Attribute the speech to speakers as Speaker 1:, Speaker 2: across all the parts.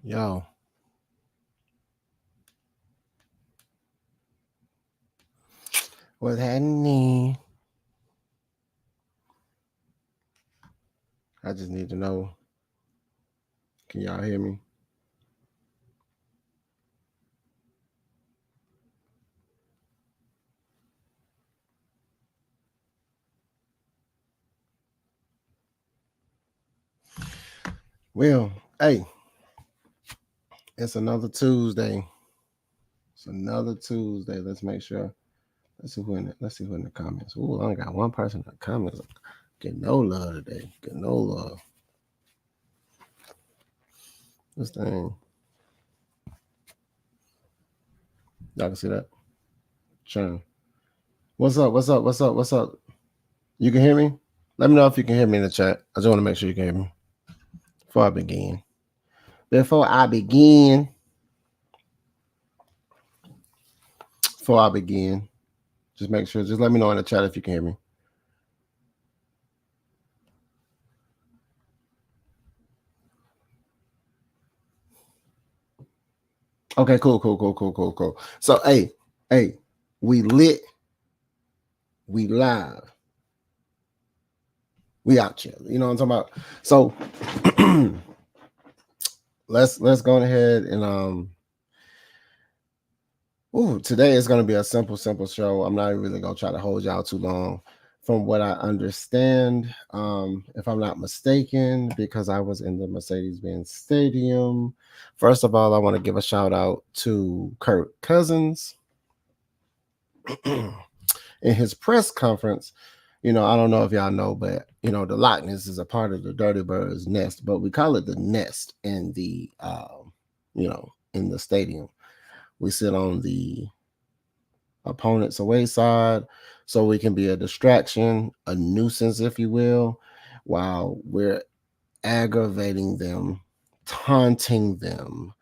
Speaker 1: Yo. What's happening? I just need to know. Can y'all hear me? Well, hey, it's another Tuesday. It's another Tuesday. Let's make sure. Let's see who in the comments. Ooh, I only got one person in the comments. Get no love today. Get no love. This thing. Y'all can see that? Sure. What's up? What's up? What's up? What's up? You can hear me? Let me know if you can hear me in the chat. I just want to make sure you can hear me before I begin. Before I begin, just make sure. Just let me know in the chat if you can hear me. Okay, cool. So, hey, we lit, we live, we out here. You know what I'm talking about? So, let's go ahead and today is gonna be a simple show. I'm not really gonna try to hold y'all too long. From what I understand, if I'm not mistaken, because I was in the Mercedes-Benz Stadium. First of all, I want to give a shout out to Kirk Cousins. In his press conference, I don't know if y'all know, but the Lochness is a part of the Dirty Birds nest, but we call it the nest in the in the stadium. We sit on the opponent's away side so we can be a distraction, a nuisance, if you will, while we're aggravating them, taunting them,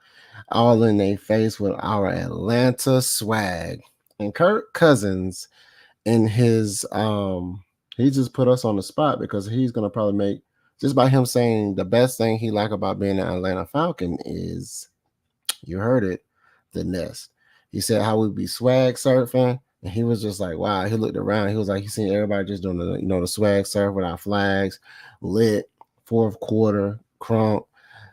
Speaker 1: all in their face with our Atlanta swag. And Kirk Cousins, in his he just put us on the spot because he's gonna probably make, just by him saying the best thing he like about being an Atlanta Falcon is, you heard it, the nest. He said how we'd be swag surfing, and he was just like, wow. He looked around, he was like, he seen everybody just doing the swag surf with our flags, lit, fourth quarter, crunk,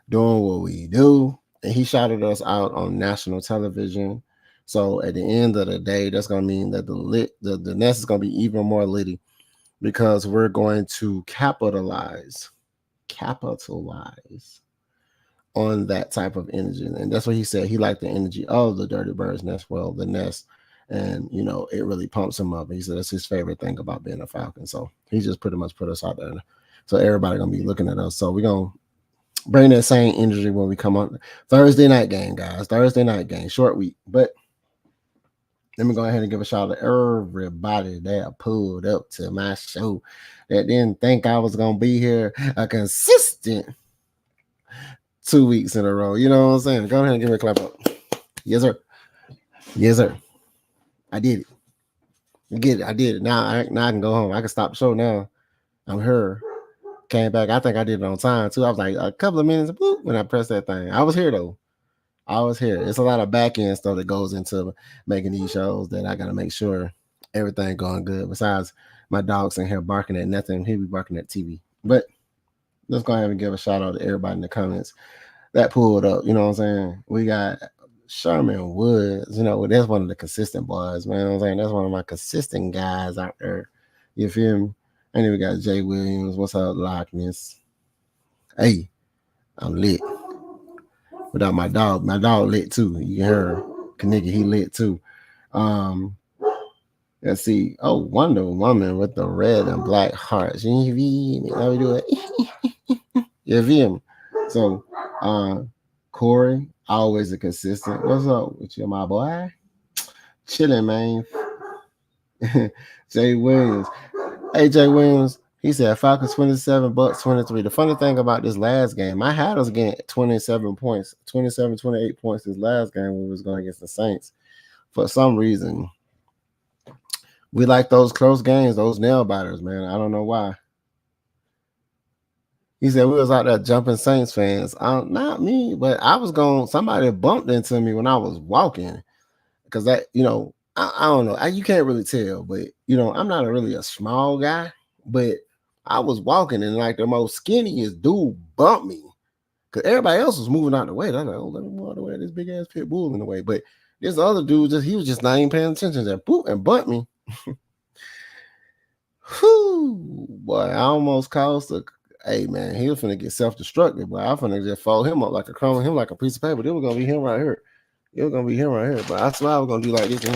Speaker 1: doing what we do. And he shouted us out on national television. So at the end of the day, that's gonna mean that the nest is gonna be even more litty, because we're going to capitalize on that type of energy. And that's what he said. He liked the energy of the Dirty Birds nest, the nest. And, it really pumps him up. He said that's his favorite thing about being a Falcon. So he just pretty much put us out there. So everybody going to be looking at us. So we're going to bring that same energy when we come on. Thursday night game, guys. Thursday night game. Short week. But let me go ahead and give a shout out to everybody that pulled up to my show that didn't think I was going to be here a consistent 2 weeks in a row. You know what I'm saying? Go ahead and give me a clap up. Yes, sir. Yes, sir. I did it. I did it. Now I can go home. I can stop the show now. I'm here. Came back. I think I did it on time too. I was like a couple of minutes when I pressed that thing. I was here though. I was here. It's a lot of back end stuff that goes into making these shows that I got to make sure everything going good. Besides my dog's in here barking at nothing. He'll be barking at TV. But let's go ahead and give a shout out to everybody in the comments that pulled up. You know what I'm saying? We got Sherman Woods. That's one of the consistent boys, man. You know what I'm saying? That's one of my consistent guys out there. You feel me? And then we got Jay Williams. What's up, Lochness? Hey, I'm lit. Without my dog lit too. You can hear Kaniki, he lit too. Let's see. Oh, Wonder Woman with the red and black hearts. You feel me? How we do it? You feel me? So, Corey, always a consistent. What's up with you, my boy? Chilling, man. Jay Williams. Hey, Jay Williams. He said Falcons 27, Bucks 23. The funny thing about this last game, I had us getting 27 points, 27, 28 points this last game when we was going against the Saints. For some reason, we like those close games, those nail biters, man. I don't know why. He said we was out there jumping Saints fans. Not me, but I was going. Somebody bumped into me when I was walking because that, I don't know. You can't really tell, but I'm not really a small guy, but I was walking and like the most skinniest dude bumped me because everybody else was moving out the way. I'm like, oh, let me move out the way. This big ass pit bull in the way, but this other dude he was just not even paying attention. Just boop and bumped me. Whew, boy, I almost caused a. Hey man, he was finna get self-destructive, but I finna just fold him up like a crumb, him like a piece of paper. It was gonna be him right here. It was gonna be him right here. But I swear I was gonna do like this to him.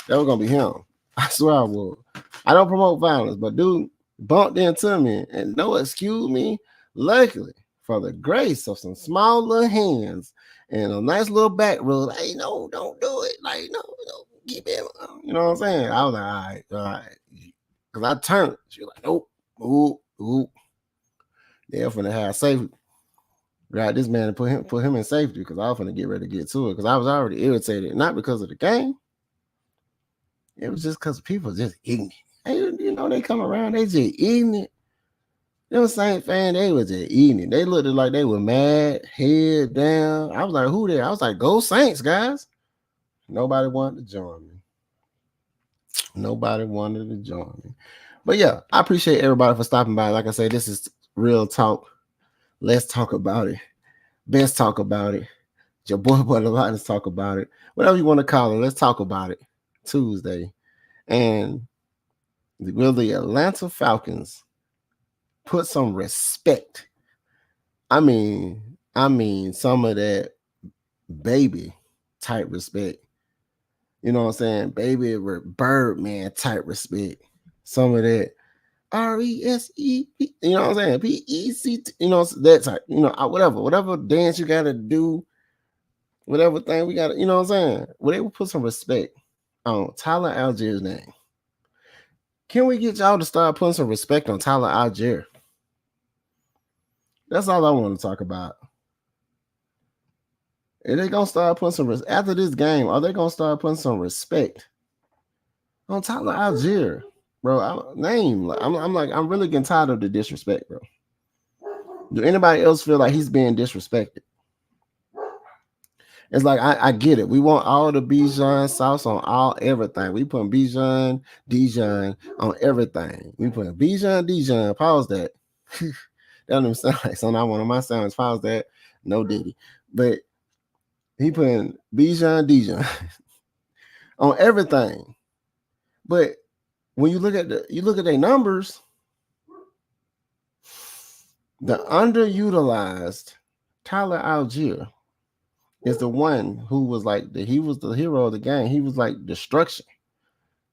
Speaker 1: That was gonna be him. I swear I would. I don't promote violence, but dude bumped into me and no excuse me. Luckily, for the grace of some small little hands and a nice little back rub, hey, no, don't do it. Like, no, keep it. You know what I'm saying? I was like, all right. Because I turned. She was like, nope, ooh. They're finna have safety. Grab this man and put him in safety because I was finna get ready to get to it because I was already irritated, not because of the game. It was just because people just ignorant. Hey, they come around, they just ignorant. Them Saints fan, they was just ignorant. They looked like they were mad, head down. I was like, who there? I was like, go Saints, guys. Nobody wanted to join me. But yeah, I appreciate everybody for stopping by. Like I said, this is real talk. Let's talk about it. Best talk about it. Your boy Lochness talk about it. Whatever you want to call it, let's talk about it. Tuesday. And will the Atlanta Falcons put some respect? I mean, some of that baby type respect. You know what I'm saying? Baby Birdman type respect. Some of that RESE, you know what I'm saying? PECT, that type, whatever dance you gotta do, whatever thing we gotta, you know what I'm saying? Well, they will put some respect on Tyler Allgeier's name. Can we get y'all to start putting some respect on Tyler Allgeier? That's all I want to talk about. Are they gonna start putting some after this game? Are they gonna start putting some respect on Tyler Allgeier? Bro, I'm really getting tired of the disrespect, bro. Do anybody else feel like he's being disrespected? It's like I get it. We want all the Bijan sauce on everything. We put Bijan, Dijon on everything. We put Bijan, Dijon. Pause that. That don't even sound like something I want on my sounds. Pause that. No Diddy. But he putting Bijan, Dijon on everything. But when you look at their numbers, the underutilized Tyler Allgeier is the one who was like he was the hero of the game. He was like destruction.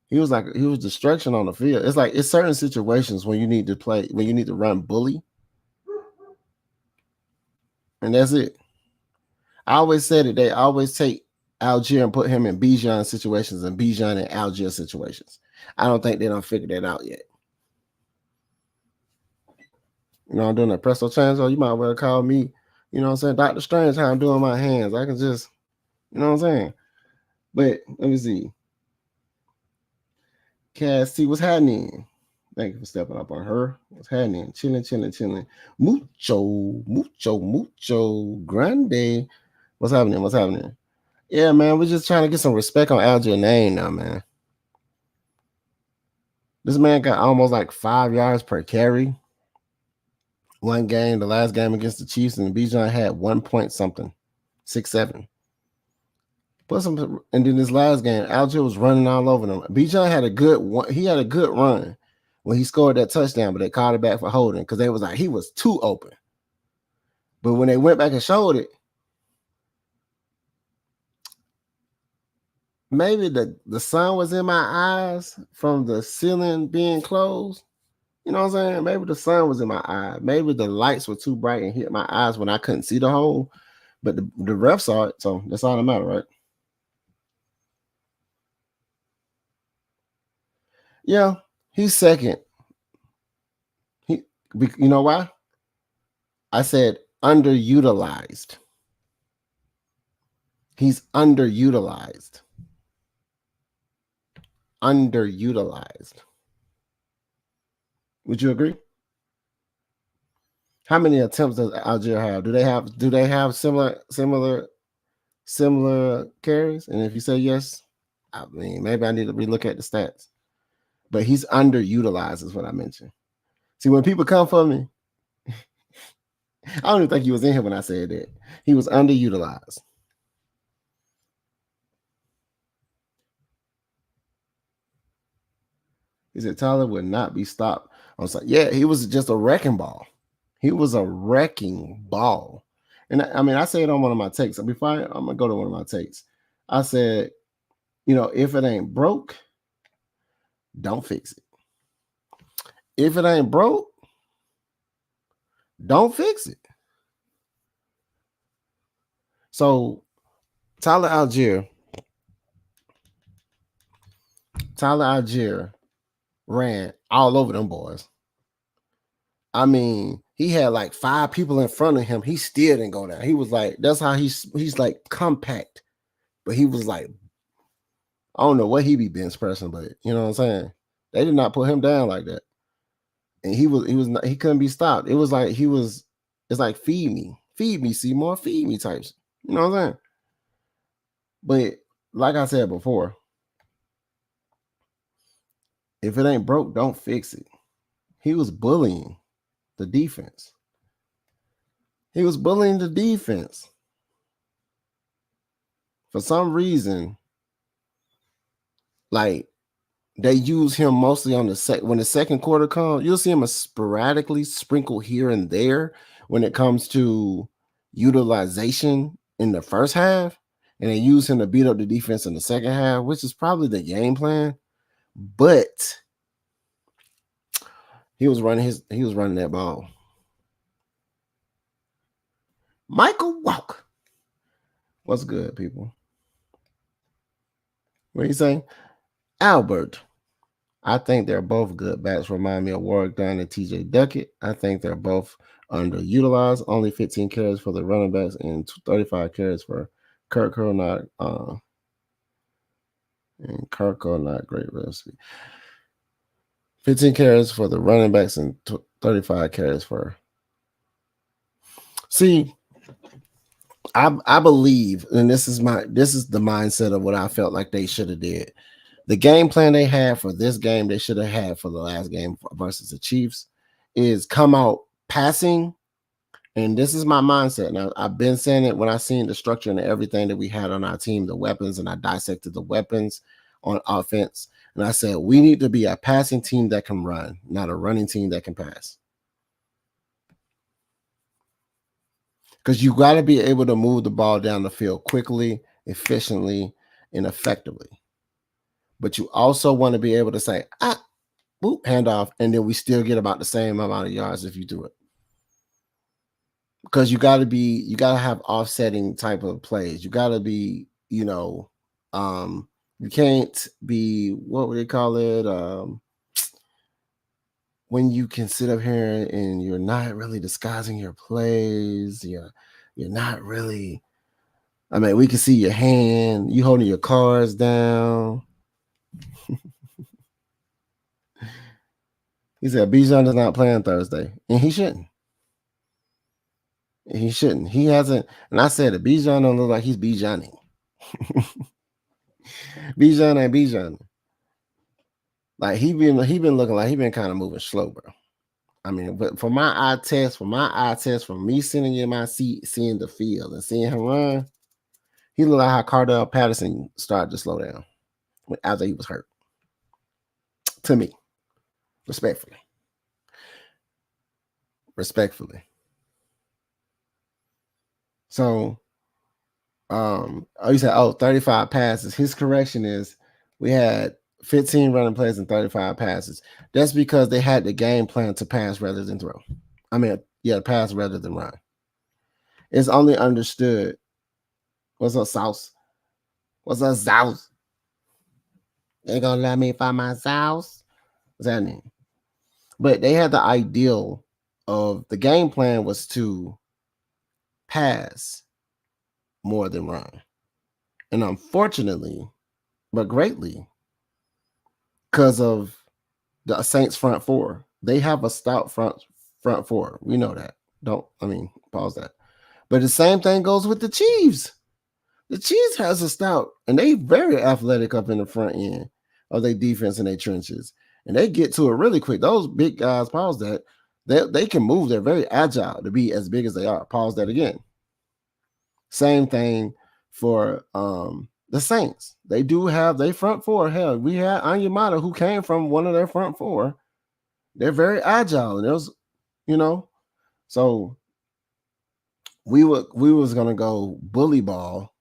Speaker 1: He was destruction on the field. It's like it's certain situations when you need to run bully. And that's it. I always said it. They always take Allgeier and put him in Bijan situations and Bijan in Allgeier situations. I don't think they don't figure that out yet. I'm doing that presto change. So you might well call me, you know what I'm saying, Dr. Strange, how I'm doing my hands. I can just, you know what I'm saying? But let me see. Cass T, what's happening? Thank you for stepping up on her. What's happening? Chilling. Mucho grande. What's happening? Yeah, man, we're just trying to get some respect on Allgeier's name now, man. This man got almost like 5 yards per carry. One game, the last game against the Chiefs, and Bijan had 1 point something, 6-7. And then this last game, Allgeier was running all over them. Bijan had a good run when he scored that touchdown, but they called it back for holding because they was like he was too open. But when they went back and showed it, maybe the sun was in my eyes from the ceiling being closed. You know what I'm saying? Maybe the sun was in my eye. Maybe the lights were too bright and hit my eyes when I couldn't see the hole. But the ref saw it, so that's all that matters, right? Yeah, he's second. You know why? I said underutilized. He's underutilized. Would you agree? How many attempts does Algier have? Do they have similar carries? And if you say yes, I mean maybe I need to relook at the stats. But he's underutilized, is what I mentioned. See, when people come for me, I don't even think he was in here when I said that. He was underutilized. He said Tyler would not be stopped. I was like, yeah, he was just a wrecking ball. He was a wrecking ball. And I mean, I said on one of my takes. Before I'm gonna go to one of my takes. I said, if it ain't broke, don't fix it. If it ain't broke, don't fix it. So Tyler Allgeier ran all over them boys. I mean, he had like 5 people in front of him. He still didn't go down. He was like, that's how he's like compact. But he was like, I don't know what he be bench pressing, but you know what I'm saying? They did not put him down like that. And he couldn't be stopped. It was like it's like feed me, Seymour, feed me types. You know what I'm saying? But like I said before, if it ain't broke, don't fix it. He was bullying the defense. He was bullying the defense. For some reason, like they use him mostly on when the second quarter comes. You'll see him sporadically sprinkle here and there when it comes to utilization in the first half, and they use him to beat up the defense in the second half, which is probably the game plan. But he was running that ball. Michael Walk. What's good, people? What are you saying? Albert. I think they're both good backs. Remind me of Warwick Dunn and TJ Duckett. I think they're both underutilized. Only 15 carries for the running backs and 35 carries for Kirk Not and Kirk Not great recipe. 15 carries for the running backs and 35 carries for. See, I believe, and this is the mindset of what I felt like they should have did. The game plan they had for this game, they should have had for the last game versus the Chiefs, is come out passing. And this is my mindset. Now, I've been saying it when I seen the structure and everything that we had on our team, the weapons, and I dissected the weapons on offense. And I said, we need to be a passing team that can run, not a running team that can pass. Because you got to be able to move the ball down the field quickly, efficiently, and effectively. But you also want to be able to say, boop, handoff, and then we still get about the same amount of yards if you do it. Because you got to have offsetting type of plays. You got to be, you can't be, what would they call it? When you can sit up here and you're not really disguising your plays. You're not really, I mean, we can see your hand, you holding your cards down. He said Bijan is not playing Thursday, and he shouldn't. He hasn't. And I said that Bijan don't look like he's Bijaning. Bijan ain't Bijan. Like he been looking like he been kind of moving slow, bro. I mean, but from my eye test, from me sitting in my seat, seeing the field and seeing him run, he looked like how Cardell Patterson started to slow down after he was hurt. To me, respectfully. So, you said, 35 passes. His correction is we had 15 running plays and 35 passes. That's because they had the game plan to pass rather than throw. I mean, pass rather than run. It's only understood. What's up, South? What's up, South? They gonna let me find my South? What's that mean? But they had the ideal of the game plan was to pass more than run. And unfortunately, but greatly, because of the Saints front four, they have a stout front four. We know that. Pause that. But the same thing goes with the Chiefs. The Chiefs has a stout, and they very athletic up in the front end of their defense in their trenches. And they get to it really quick. Those big guys, pause that, they can move. They're very agile to be as big as they are. Pause that again. Same thing for the Saints. They do have their front four. Hell, we had Anyamata, who came from one of their front four. They're very agile. And it was, so we was gonna go bully ball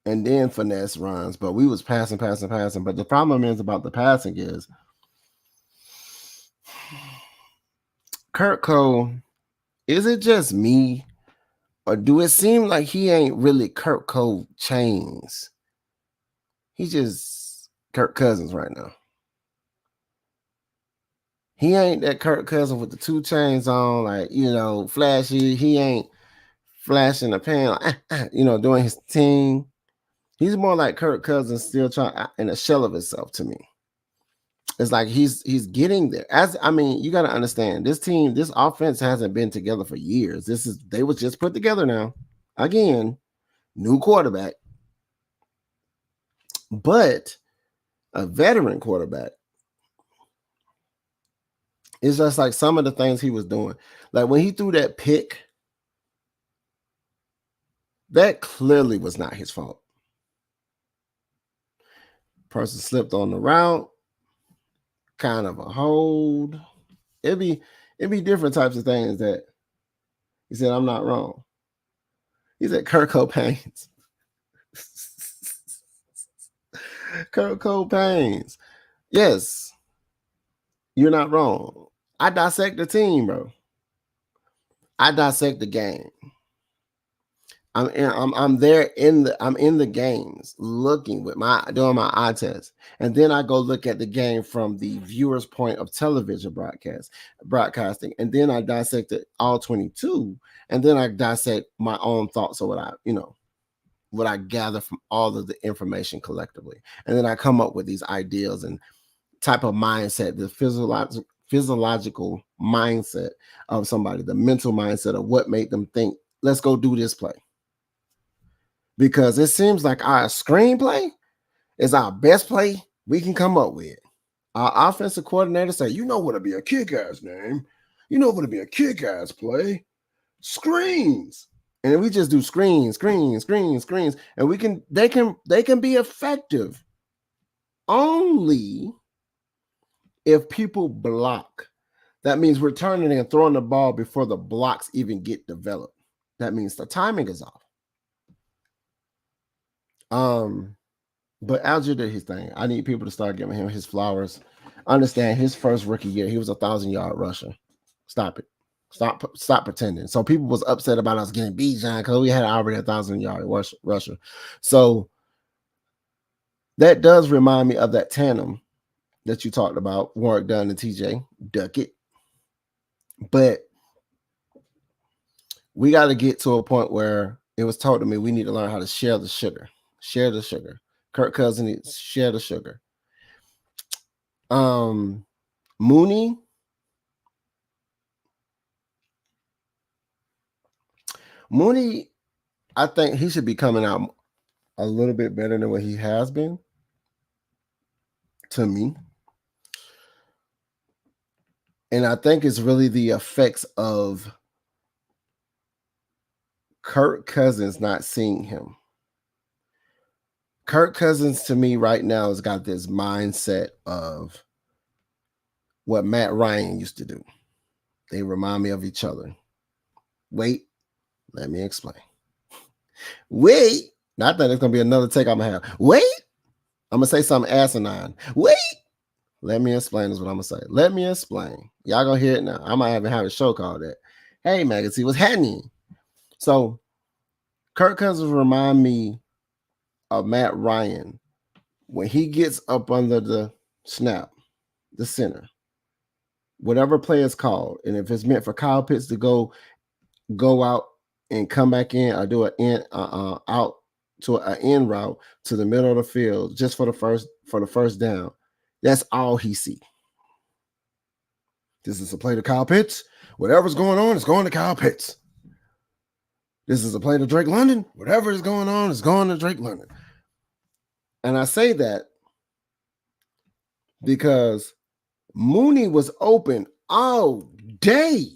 Speaker 1: and then finesse runs, but we was passing. But the problem is about the passing is Kurt Cole, is it just me, or do it seem like he ain't really Kurt Cole chains? He's just Kirk Cousins right now. He ain't that Kirk Cousins with the 2 chains on, like, flashy. He ain't flashing the pan, doing his thing. He's more like Kirk Cousins, still trying in a shell of himself to me. It's like he's getting there. You got to understand, this team, this offense hasn't been together for years. They was just put together now. Again, new quarterback, but a veteran quarterback. It's just like some of the things he was doing. Like when he threw that pick, that clearly was not his fault. Person slipped on the route, kind of a hold. It'd be different types of things that he said, I'm not wrong. He said Kurt Cobain's. Kurt Cobain's. Yes, you're not wrong. I dissect the team, bro. I dissect the game. I'm there in the games, looking doing my eye test, and then I go look at the game from the viewer's point of television broadcasting, and then I dissect it all 22, and then I dissect my own thoughts of what I gather from all of the information collectively, and then I come up with these ideas and type of mindset, the physiological mindset of somebody, the mental mindset of what made them think, let's go do this play. Because it seems like our screenplay is our best play we can come up with. Our offensive coordinator say, what'll be a kick-ass name? What'll be a kick-ass play? Screens. And then we just do screens. And they can be effective only if people block. That means we're turning and throwing the ball before the blocks even get developed. That means the timing is off. But Allgeier did his thing. I need people to start giving him his flowers. Understand, his first rookie year, he was 1,000-yard rusher. Stop it. Stop pretending. So people was upset about us getting beat, John, because we had already 1,000-yard rusher. So that does remind me of that tandem that you talked about, Warwick Dunn and TJ Duckett. But we got to get to a point where it was told to me we need to learn how to share the sugar. Share the sugar. Kirk Cousins, share the sugar. Mooney. I think he should be coming out a little bit better than what he has been, to me. And I think it's really the effects of Kirk Cousins not seeing him. Kirk Cousins, to me, right now, has got this mindset of what Matt Ryan used to do. They remind me of each other. Wait, let me explain. Wait, not that it's going to be another take I'm going to have. Wait, I'm going to say something asinine. Wait, let me explain is what I'm going to say. Let me explain. Y'all going to hear it now. I might even have a show called that. Hey, Magazine, what's happening? So, Kirk Cousins remind me of Matt Ryan when he gets up under the snap, the center, whatever play is called, and if it's meant for Kyle Pitts to go out and come back in or do an out to an end route to the middle of the field just for the first down, that's all he see. This is a play to Kyle Pitts. Whatever's going on is going to Kyle Pitts. This is a play to Drake London. Whatever is going on is going to Drake London. And I say that because Mooney was open all day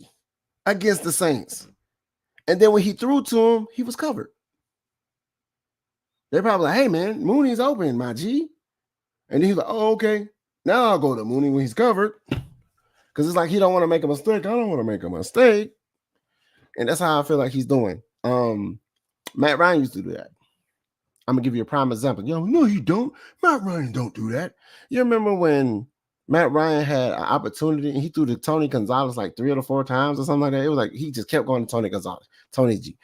Speaker 1: against the Saints. And then when he threw to him, he was covered. They're probably like, hey, man, Mooney's open, my G. And he's like, oh, okay. Now I'll go to Mooney when he's covered. Because it's like he don't want to make a mistake. I don't want to make a mistake. And that's how I feel like he's doing. Matt Ryan used to do that. I'm going to give you a prime example. No, you don't. Matt Ryan don't do that. You remember when Matt Ryan had an opportunity and he threw to Tony Gonzalez like 3 or 4 times or something like that? It was like he just kept going to Tony Gonzalez. Tony G.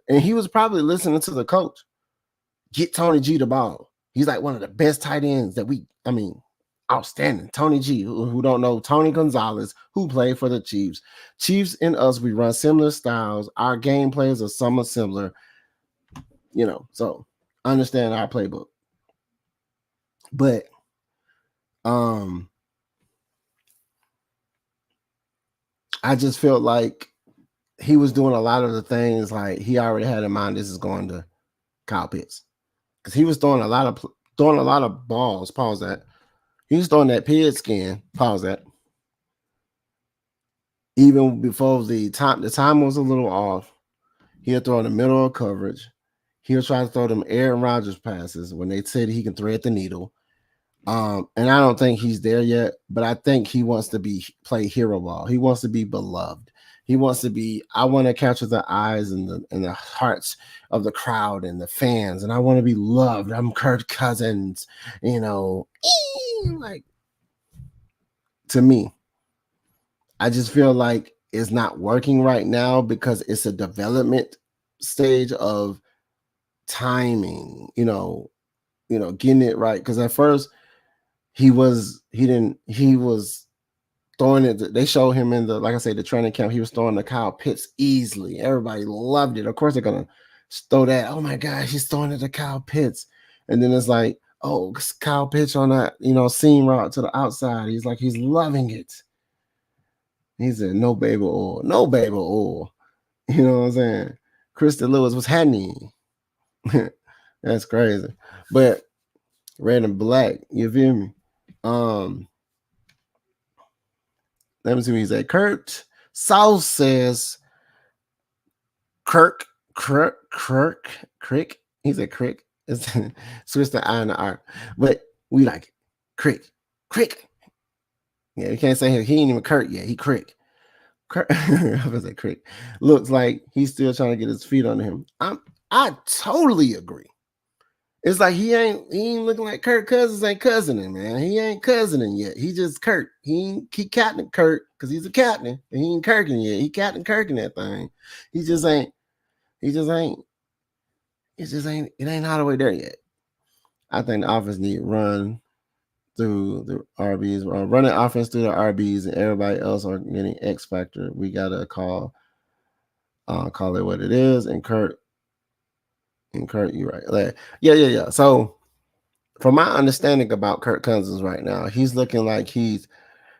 Speaker 1: And he was probably listening to the coach. Get Tony G the ball. He's like one of the best tight ends that outstanding. Tony G, who don't know, Tony Gonzalez, who played for the Chiefs. Chiefs and us, we run similar styles. Our game plays are somewhat similar. So understand our playbook. But I just felt like he was doing a lot of the things like he already had in mind. This is going to Kyle Pitts because he was throwing a lot of balls. Pause that. He was throwing that pig skin. Pause that. Even before the time was a little off. He'll throw in the middle of coverage. He'll try to throw them Aaron Rodgers passes when they said he can thread the needle. And I don't think he's there yet, but I think he wants to play hero ball. He wants to be beloved. He wants to be, I want to capture the eyes and the hearts of the crowd and the fans. And I want to be loved. I'm Kirk Cousins, like to me, I just feel like it's not working right now because it's a development stage of timing, getting it right. Because at first he was throwing it. They showed him in the training camp. He was throwing the Kyle Pitts easily. Everybody loved it. Of course, they're gonna throw that. Oh my gosh, he's throwing it to Kyle Pitts, and then it's like, oh, Kyle Pitts on that seam route to the outside. He's like, he's loving it. He said, no baby oil, no baby oil. You know what I'm saying? Kristen Lewis was happening. That's crazy. But red and black, you feel me? Let me see what he said. Kurt South says Crick. He said Crick. Switch the I and the R. But we like it. Crick. Yeah, you can't say he ain't even Kurt yet. He Crick. I was like Crick. Looks like he's still trying to get his feet under him. I totally agree. It's like he ain't looking like Kirk Cousins ain't cousining, man. He ain't cousining yet. He just Kurt. He captain Kurt because he's a captain and he ain't Kirking yet. He captain Kirking that thing. It ain't all the way there yet. I think the offense need to run through the RBs, running offense through the RBs, and everybody else are getting X factor. We gotta call it what it is. And Kurt, you're right. Yeah. So, from my understanding about Kirk Cousins right now, he's looking like he's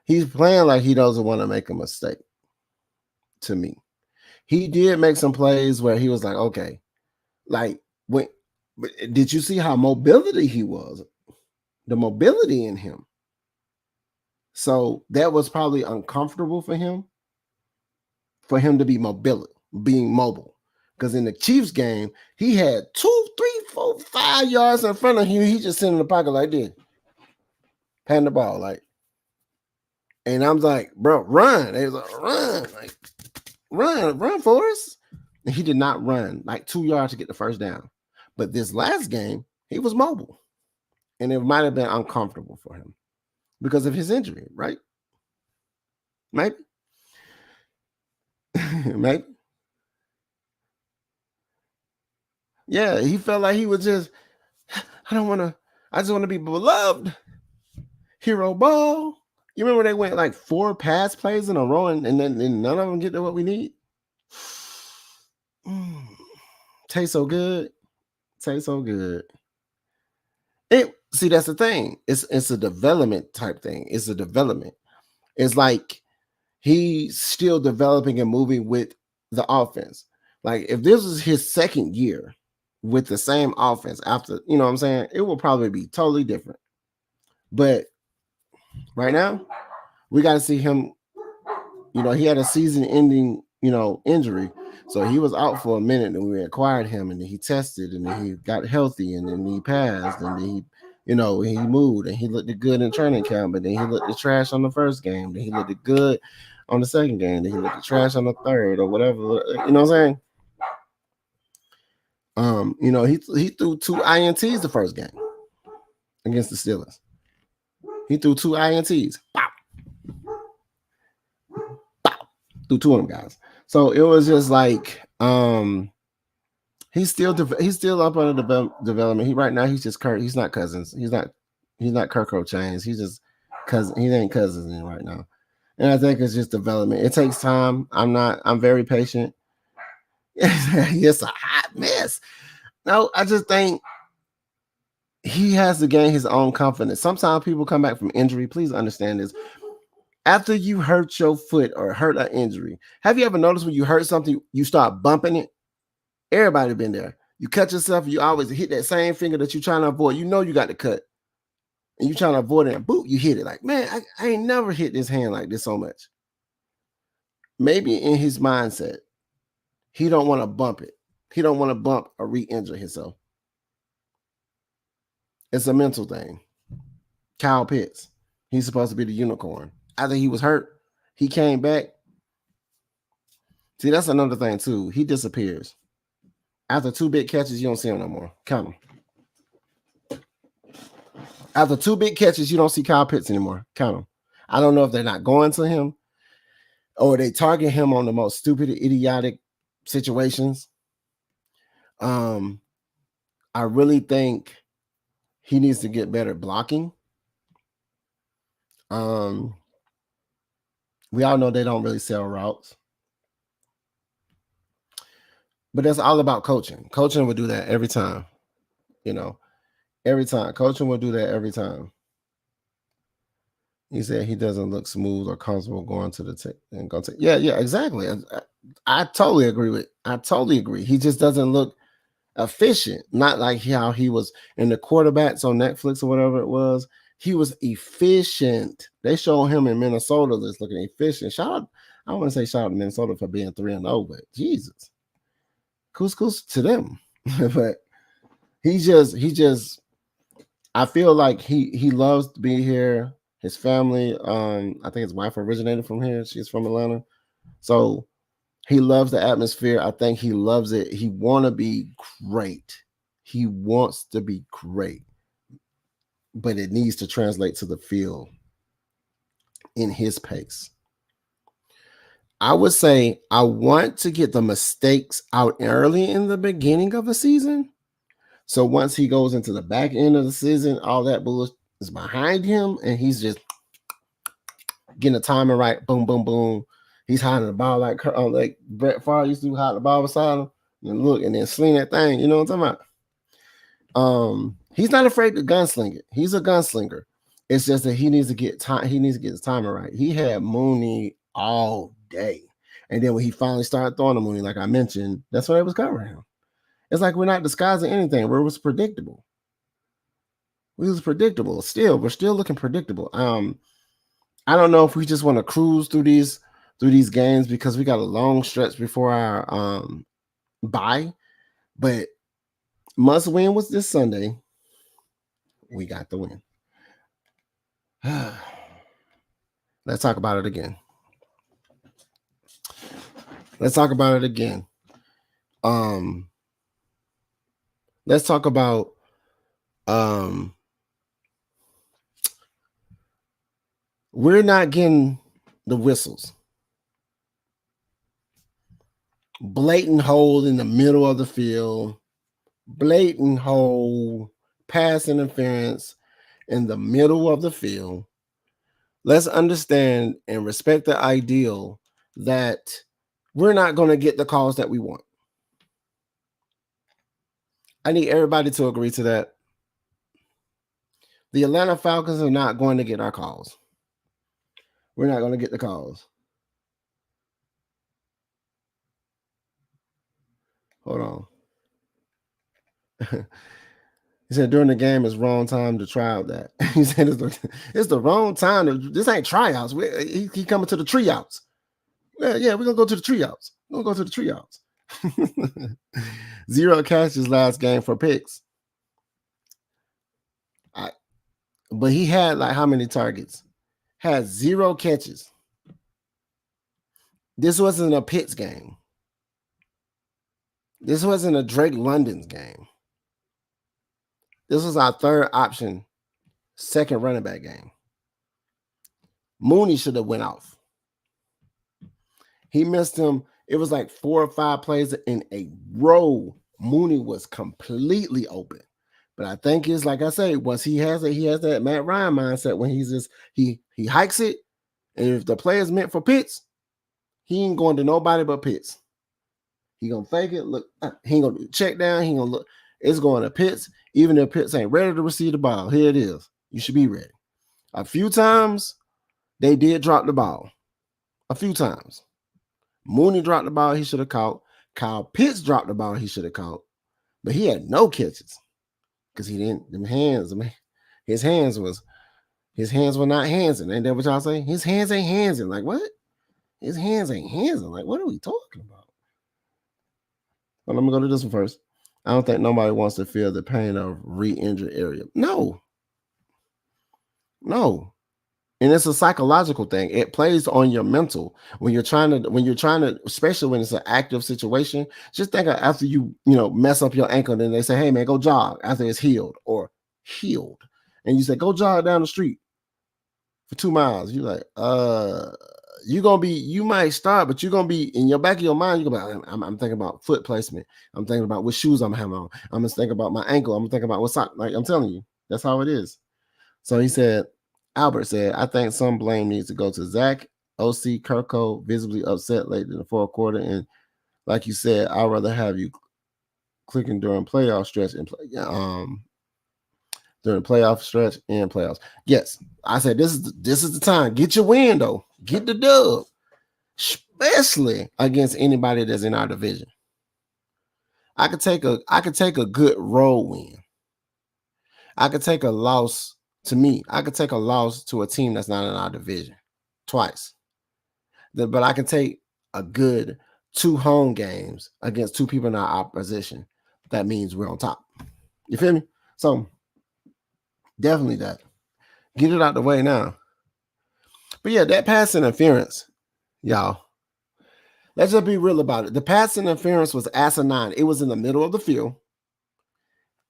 Speaker 1: playing like he doesn't want to make a mistake. To me, he did make some plays where he was like, okay, like did you see how mobility he was? The mobility in him. So that was probably uncomfortable for him to be being mobile. Because in the Chiefs game, he had 2, 3, 4, 5 yards in front of him. He just sitting in the pocket like this, patting the ball like. And I'm like, bro, run. They was like, run for us. And he did not run like 2 yards to get the first down. But this last game, he was mobile. And it might have been uncomfortable for him because of his injury, right? Maybe. Maybe. Yeah, he felt like he was just, I just want to be beloved. Hero ball. You remember they went like 4 pass plays in a row and then none of them get to what we need? Tastes so good. See, that's the thing. It's a development type thing. It's a development. It's like he's still developing and moving with the offense. Like if this was his second year with the same offense after, you know what I'm saying, it will probably be totally different. But right now, we got to see him. You know, he had a season-ending, injury, so he was out for a minute, and we acquired him, and then he tested, and then he got healthy, and then he passed, and then he moved, and he looked good in training camp, but then he looked trash on the first game, then he looked good on the second game, then he looked trash on the third, or whatever. You know what I'm saying? He threw 2 INTs the first game against the Steelers. He threw 2 INTs. Pop. Through 2 of them guys. So it was just like he's still up under development. Right now he's just Kirk. He's not Cousins. He's not Kirk Chains. He's just cousin. He ain't Cousins right now. And I think it's just development. It takes time. I'm very patient. It's a hot mess. No, I just think he has to gain his own confidence. Sometimes people come back from injury. Please understand this. After you hurt your foot or hurt an injury, have you ever noticed when you hurt something, you start bumping it? Everybody been there. You cut yourself, you always hit that same finger that you're trying to avoid. You know you got the cut. And you're trying to avoid it, and boop, you hit it. Like, man, I ain't never hit this hand like this so much. Maybe in his mindset, he don't want to bump it. He don't want to bump or re-injure himself. It's a mental thing. Kyle Pitts, he's supposed to be the unicorn. After he was hurt, he came back. See, that's another thing too. He disappears. After 2 big catches, you don't see him no more. Count them. After 2 big catches, you don't see Kyle Pitts anymore. Count them. I don't know if they're not going to him or they target him on the most stupid, idiotic situations. I really think he needs to get better blocking. We all know they don't really sell routes. But that's all about coaching. Coaching will do that every time. Every time. Coaching will do that every time. He said he doesn't look smooth or comfortable going to the tech and go to. Yeah, exactly. I totally agree with. I totally agree. He just doesn't look efficient. Not like how he was in the Quarterbacks on Netflix or whatever it was. He was efficient. They showed him in Minnesota that's looking efficient. I want to say shout out to Minnesota for being 3-0, but Jesus. Couscous to them. But he just I feel like he loves to be here. His family, I think his wife originated from here. She's from Atlanta. So he loves the atmosphere. I think he loves it. He want to be great. He wants to be great. But it needs to translate to the field in his pace. I would say I want to get the mistakes out early in the beginning of the season. So once he goes into the back end of the season, all that bullshit is behind him, and he's just getting the timing right. Boom, boom, boom. He's hiding the ball like Brett Favre used to hide the ball beside him and look and then sling that thing. You know what I'm talking about? He's not afraid to gunsling it. He's a gunslinger. It's just that he needs to get time. He needs to get his timing right. He had Mooney all day, and then when he finally started throwing the Mooney, like I mentioned, that's why it was covering him. It's like we're not disguising anything. It was predictable. We was predictable. We're still looking predictable. I don't know if we just want to cruise through these games because we got a long stretch before our bye. But must win was this Sunday. We got the win. Let's talk about it again. Let's talk about we're not getting the whistles. Blatant hole in the middle of the field. Blatant hole, pass interference in the middle of the field. Let's understand and respect the ideal that we're not going to get the calls that we want. I need everybody to agree to that. The Atlanta Falcons are not going to get our calls. We're not going to get the calls. Hold on. He said during the game it's wrong time to try out that. He said it's the wrong time. This ain't tryouts. He coming to the tryouts. Yeah, we're gonna go to the tryouts. We're gonna go to the tryouts. 0 catches last game for picks. But he had like how many targets? Had 0 catches. This wasn't a Pitts game. This wasn't a Drake London's game. This was our third option, second running back game. Mooney should have went off. He missed him. It was like 4 or 5 plays in a row. Mooney was completely open. But I think it's like I say, once he has that Matt Ryan mindset when he's just he hikes it, and if the play is meant for Pitts, he ain't going to nobody but Pitts. He gonna fake it. Look, he ain't gonna check down. He gonna look. It's going to Pitts, even if Pitts ain't ready to receive the ball. Here it is. You should be ready. A few times they did drop the ball. A few times. Mooney dropped the ball he should have caught. Kyle Pitts dropped the ball he should have caught. But he had no catches. Because he didn't, his hands were not handsing. Ain't that what y'all say? His hands ain't handsing. Like what? His hands ain't handsing. Like what are we talking about? Well, let me go to this one first. I don't think nobody wants to feel the pain of re-injured area. No. And it's a psychological thing. It plays on your mental. When you're trying to, especially when it's an active situation, just think of after you mess up your ankle, then they say, hey man, go jog after it's healed. And you say, go jog down the street for 2 miles. You're like, you might start, but you're gonna be in your back of your mind, you're gonna be, I'm thinking about foot placement. I'm thinking about what shoes I'm having on. I'm gonna think about my ankle. I'm thinking about what sock. Like I'm telling you, that's how it is. So he said, Albert said, I think some blame needs to go to Zach. OC Kirko visibly upset late in the fourth quarter. And like you said, I'd rather have you clicking during playoff stretch and during playoff stretch and playoffs. Yes, I said this is the time. Get your win though. Get the dub, especially against anybody that's in our division. I could take a good road win. I could take a loss. To me, I could take a loss to a team that's not in our division twice. But I can take a good 2 home games against 2 people in our opposition. That means we're on top. You feel me? So definitely that. Get it out the way now. But yeah, that pass interference, y'all. Let's just be real about it. The pass interference was asinine. It was in the middle of the field.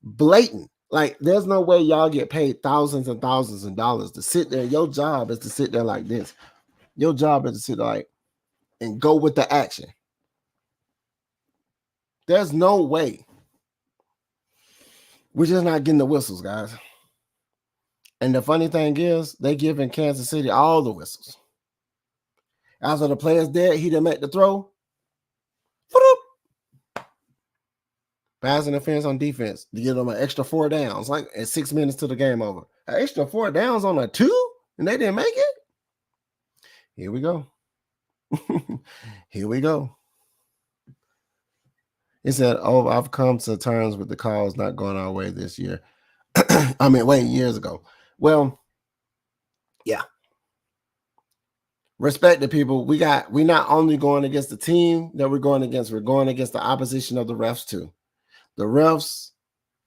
Speaker 1: Blatant. Like, there's no way y'all get paid thousands and thousands of dollars to sit there. Your job is to sit there like this. Your job is to sit like and go with the action. There's no way. We're just not getting the whistles, guys. And the funny thing is, they giving Kansas City all the whistles. After the player's dead, he didn't make the throw. Pass interference on defense to give them an extra 4 downs, like at 6 minutes to the game over. An extra 4 downs on a 2, and they didn't make it? Here we go. Here we go. He said, oh, I've come to terms with the calls not going our way this year. Years ago. Well, yeah. Respect the people. We're not only going against the team that we're going against the opposition of the refs too. The refs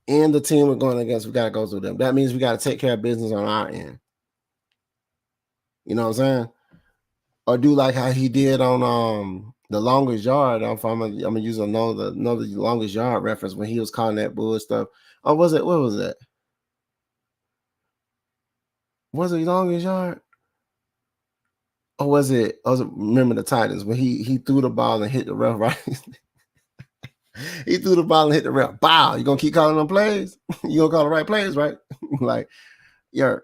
Speaker 1: and the team we're going against, we got to go through them. That means we got to take care of business on our end. You know what I'm saying? Or do like how he did on the longest yard. I'm gonna use another longest yard reference when he was calling that bull stuff. Oh, what was that? Was it longest yard? Or was it remember the Titans when he threw the ball and hit the ref right? He threw the ball and hit the ref. Bow. You gonna keep calling them plays? You gonna call the right plays, right? Like, yeah.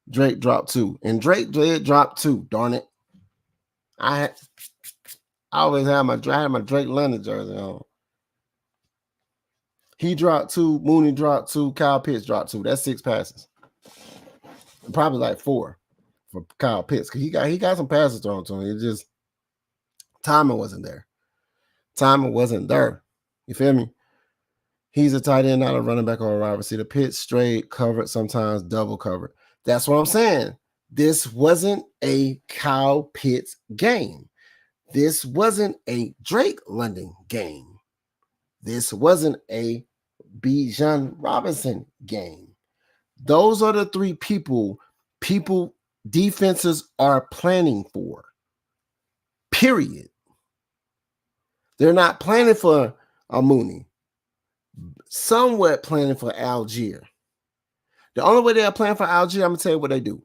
Speaker 1: Drake dropped 2. And Drake did drop 2, darn it. I always had my Drake London jersey on. He dropped 2, Mooney dropped 2, Kyle Pitts dropped 2. That's 6 passes. Probably like 4 for Kyle Pitts. Because he got some passes thrown to him. It just timing wasn't there. Timing wasn't there. You feel me? He's a tight end, not a running back or a wide receiver. Pitts straight, covered, sometimes double covered. That's what I'm saying. This wasn't a Kyle Pitts game. This wasn't a Drake London game. This wasn't a Bijan Robinson game. Those are the three people defenses are planning for. Period. They're not planning for a Mooney. Somewhat planning for Allgeier. The only way they are planning for Allgeier, I'm gonna tell you what they do.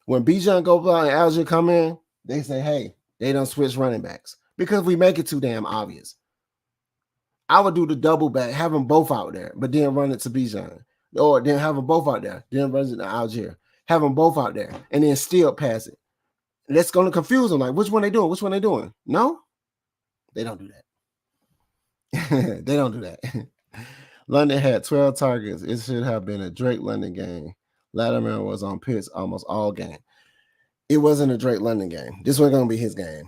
Speaker 1: When Bijan go by and Allgeier come in, they say, hey, they don't switch running backs because we make it too damn obvious. I would do the double back, have them both out there, but then run it to Bijan. Or then have them both out there, then run it to Allgeier. Have them both out there, and then still pass it. That's going to confuse them. Like, which one they doing? Which one they doing? No, they don't do that. They don't do that. London had 12 targets. It should have been a Drake London game. Latimer was on Pitts almost all game. It wasn't a Drake London game. This was going to be his game.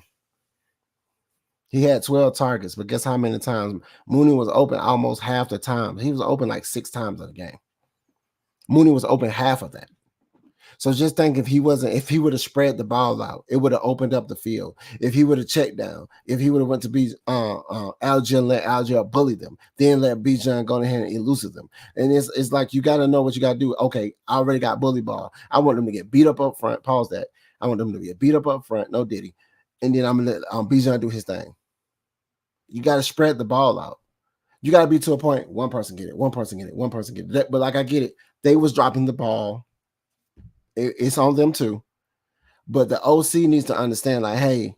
Speaker 1: He had 12 targets, but guess how many times Mooney was open? Almost half the time. He was open like 6 times in the game. Mooney was open half of that. So just think if he would have spread the ball out, it would have opened up the field. If he would have checked down, if he would have went to Allgeier and let Allgeier bully them, then let Bijan go ahead and elusive them. And it's like you got to know what you got to do. Okay, I already got bully ball. I want them to get beat up front. Pause that. I want them to get beat up front. No Diddy. And then I'm going to let Bijan do his thing. You got to spread the ball out. You got to be to a point, one person get it, one person get it, one person get it. But like I get it, they was dropping the ball. It's on them too. But the OC needs to understand, like, hey,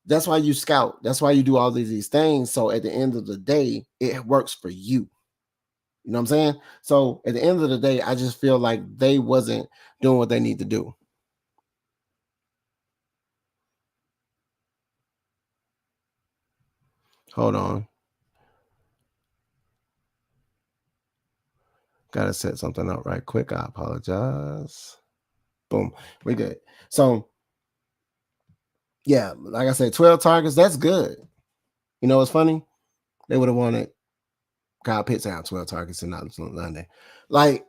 Speaker 1: that's why you scout. That's why you do all these things. So at the end of the day, it works for you. You know what I'm saying? So at the end of the day, I just feel like they wasn't doing what they need to do. Hold on. Got to set something up right quick. I apologize. Boom. We good. So, yeah, like I said, 12 targets, that's good. You know what's funny? They would have wanted Kyle Pitts to have 12 targets and not London. Like,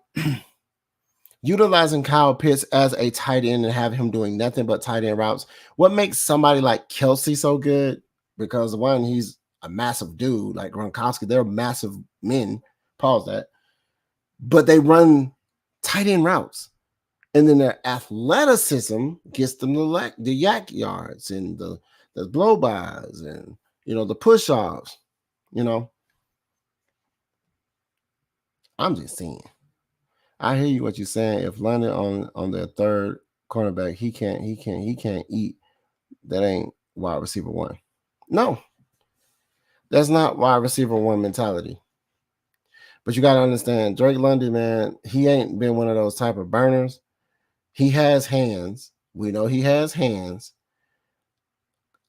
Speaker 1: utilizing Kyle Pitts as a tight end and have him doing nothing but tight end routes. What makes somebody like Kelsey so good? Because one, he's a massive dude, like Gronkowski. They're massive men. Pause that. But they run tight end routes. And then their athleticism gets them the yak yards and the blow-bys and, the push-offs. I'm just saying. I hear you what you're saying. If London on their third cornerback, he can't eat. That ain't wide receiver one. No. That's not wide receiver one mentality. But you got to understand, Drake London, man, he ain't been one of those type of burners. He has hands. We know he has hands.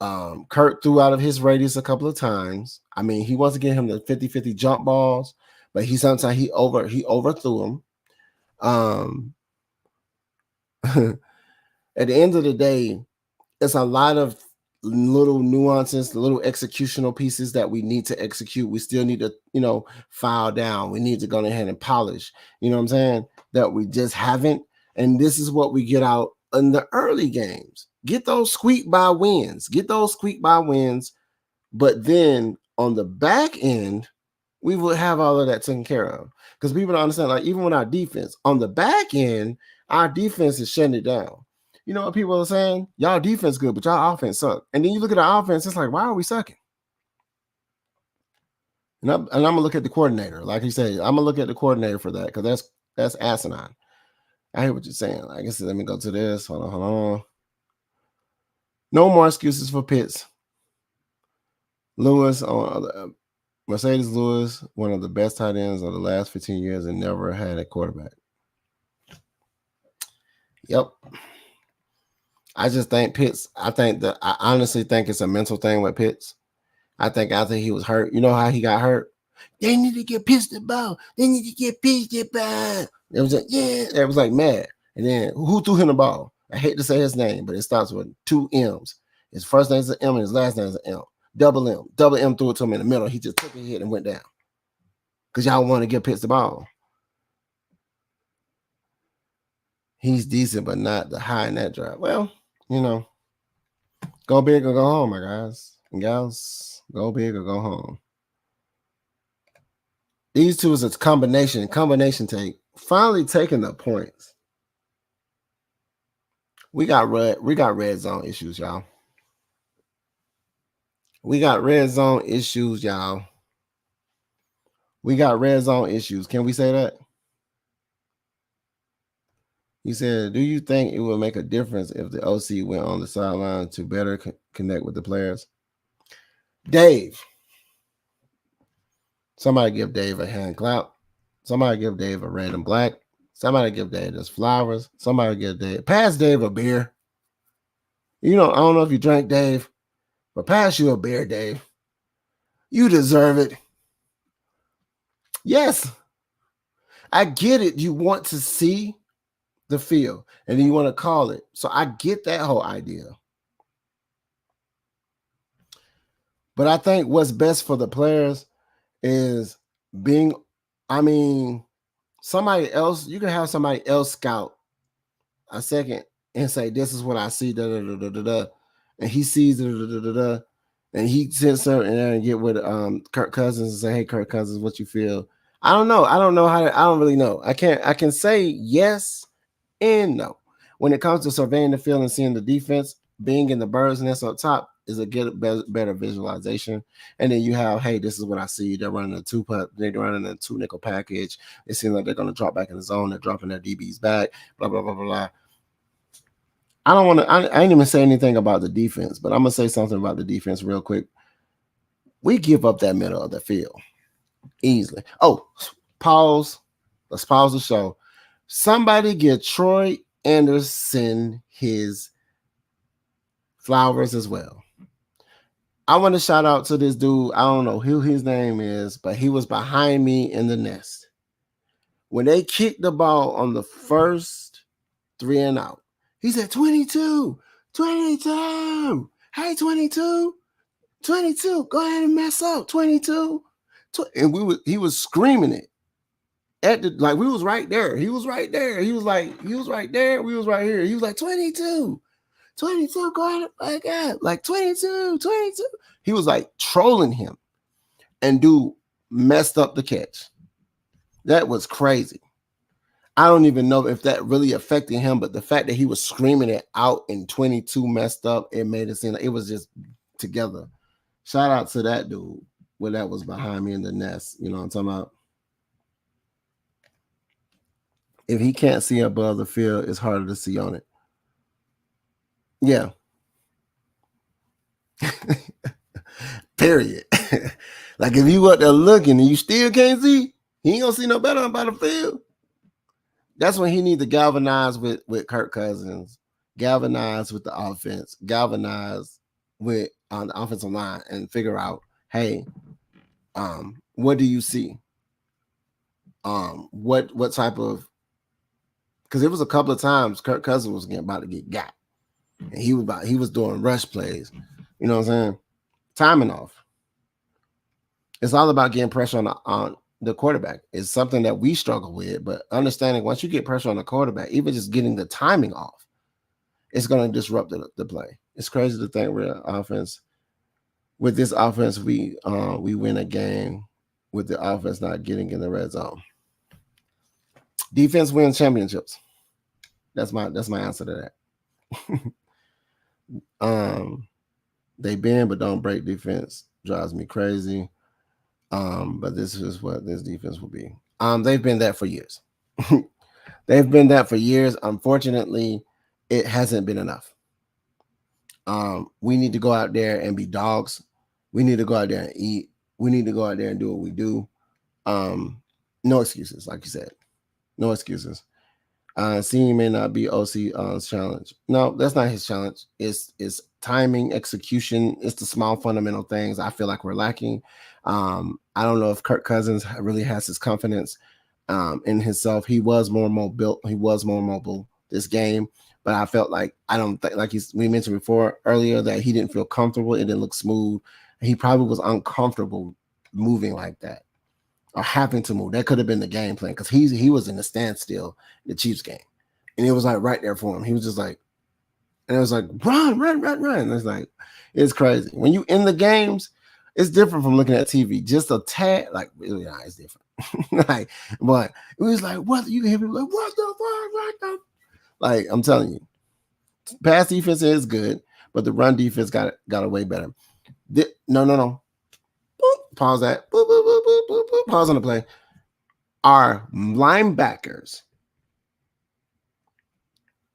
Speaker 1: Kurt threw out of his radius a couple of times. I mean, he wants to get him the 50-50 jump balls, but sometimes he overthrew him. At the end of the day, it's a lot of little nuances, little executional pieces that we need to execute. We still need to, file down. We need to go ahead and polish. You know what I'm saying? That we just haven't. And this is what we get out in the early games. Get those squeak by wins. But then on the back end, we will have all of that taken care of. Because people don't understand, like, even with our defense, on the back end, our defense is shutting it down. You know what people are saying? Y'all defense good, but y'all offense suck. And then you look at our offense, it's like, why are we sucking? And I'm going to look at the coordinator. Like you said, I'm going to look at the coordinator for that because that's asinine. I hear what you're saying. Like I said, let me go to this. Hold on. No more excuses for Pitts. Mercedes Lewis, one of the best tight ends of the last 15 years and never had a quarterback. Yep. I just think Pitts, I honestly think it's a mental thing with Pitts. I think after he was hurt, you know how he got hurt? They need to get Pitts the ball. They need to get Pitts the ball. It was like, yeah, it was like mad. And then who threw him the ball? I hate to say his name, but it starts with 2 M's. His first name is an M and his last name is an M. Double M threw it to him in the middle. He just took a hit and went down. Because y'all want to give Pitts the ball. He's decent, but not the high in that drive. Well, go big or go home, my guys and gals. Go big or go home. These two is a combination take. Finally taking the points. We got red zone issues, y'all. We got red zone issues, y'all. We got red zone issues. Can we say that? He said, do you think it would make a difference if the OC went on the sideline to better connect with the players? Dave. Somebody give Dave a hand clap. Somebody give Dave a red and black. Somebody give Dave his flowers. Somebody give Dave. Pass Dave a beer. I don't know if you drank, Dave, but pass you a beer, Dave. You deserve it. Yes. I get it. You want to see the field, and then you want to call it. So I get that whole idea. But I think what's best for the players is somebody else, you can have somebody else scout a second and say, this is what I see, and he sees it, and he sits there and get with Kirk Cousins and say, hey, Kirk Cousins, what you feel? I don't know. I don't really know. I can say yes and no. When it comes to surveying the field and seeing the defense, being in the bird's nest up top is a better visualization. And then you have, hey, this is what I see. They're running a two nickel package. It seems like they're going to drop back in the zone. They're dropping their DBs back, blah, blah, blah, blah, blah. I ain't even say anything about the defense, but I'm going to say something about the defense real quick. We give up that middle of the field easily. Oh, pause. Let's pause the show. Somebody give Troy Anderson his flowers as well. I want to shout out to this dude. I don't know who his name is, but he was behind me in the nest. When they kicked the ball on the first 3 and out, he said, 22. Hey, 22. Go ahead and mess up, 22. And he was screaming it. We was right there. He was right there. He was right there. We was right here. He was like, 22, go ahead. Like that. Like 22. He was like trolling him. And dude messed up the catch. That was crazy. I don't even know if that really affected him, but the fact that he was screaming it out and 22 messed up, it made it seem like it was just together. Shout out to that dude when that was behind me in the nest. You know what I'm talking about? If he can't see above the field, it's harder to see on it. Yeah. Period. Like if you up there looking and you still can't see, he ain't gonna see no better about the field. That's when he needs to galvanize with Kirk Cousins, galvanize with the offense, galvanize with on the offensive line, and figure out, hey, what do you see? What type of? Because it was a couple of times Kirk Cousins was about to get got, and he was doing rush plays. You know what I'm saying? Timing off. It's all about getting pressure on the quarterback. It's something that we struggle with, but understanding once you get pressure on the quarterback, even just getting the timing off, it's going to disrupt the play. It's crazy to think with this offense, we win a game with the offense not getting in the red zone. Defense wins championships. That's my answer to that. They bend but don't break defense. Drives me crazy. But this is what this defense will be. They've been that for years. They've been that for years. Unfortunately, it hasn't been enough. We need to go out there and be dogs. We need to go out there and eat. We need to go out there and do what we do. No excuses, like you said. No excuses. Seeing may not be OC's challenge. No, that's not his challenge. It's timing, execution. It's the small fundamental things I feel like we're lacking. I don't know if Kirk Cousins really has his confidence in himself. He was more mobile. He was more mobile this game, but I felt like we mentioned before earlier that he didn't feel comfortable. It didn't look smooth. He probably was uncomfortable moving like that or having to move. That could have been the game plan because he was in the standstill in the Chiefs game. And it was like right there for him. He was just like, and it was like, run. And it's like, it's crazy. When you in the games, it's different from looking at TV. Just a tad, like, really, nah, it's different. Like, but it was like, what? You can hear people like, what the fuck? What the? Like, I'm telling you, pass defense is good, but the run defense got it way better. No. Boop, pause that. Boop, boop, boop, boop, boop, boop. Pause on the play. Our linebackers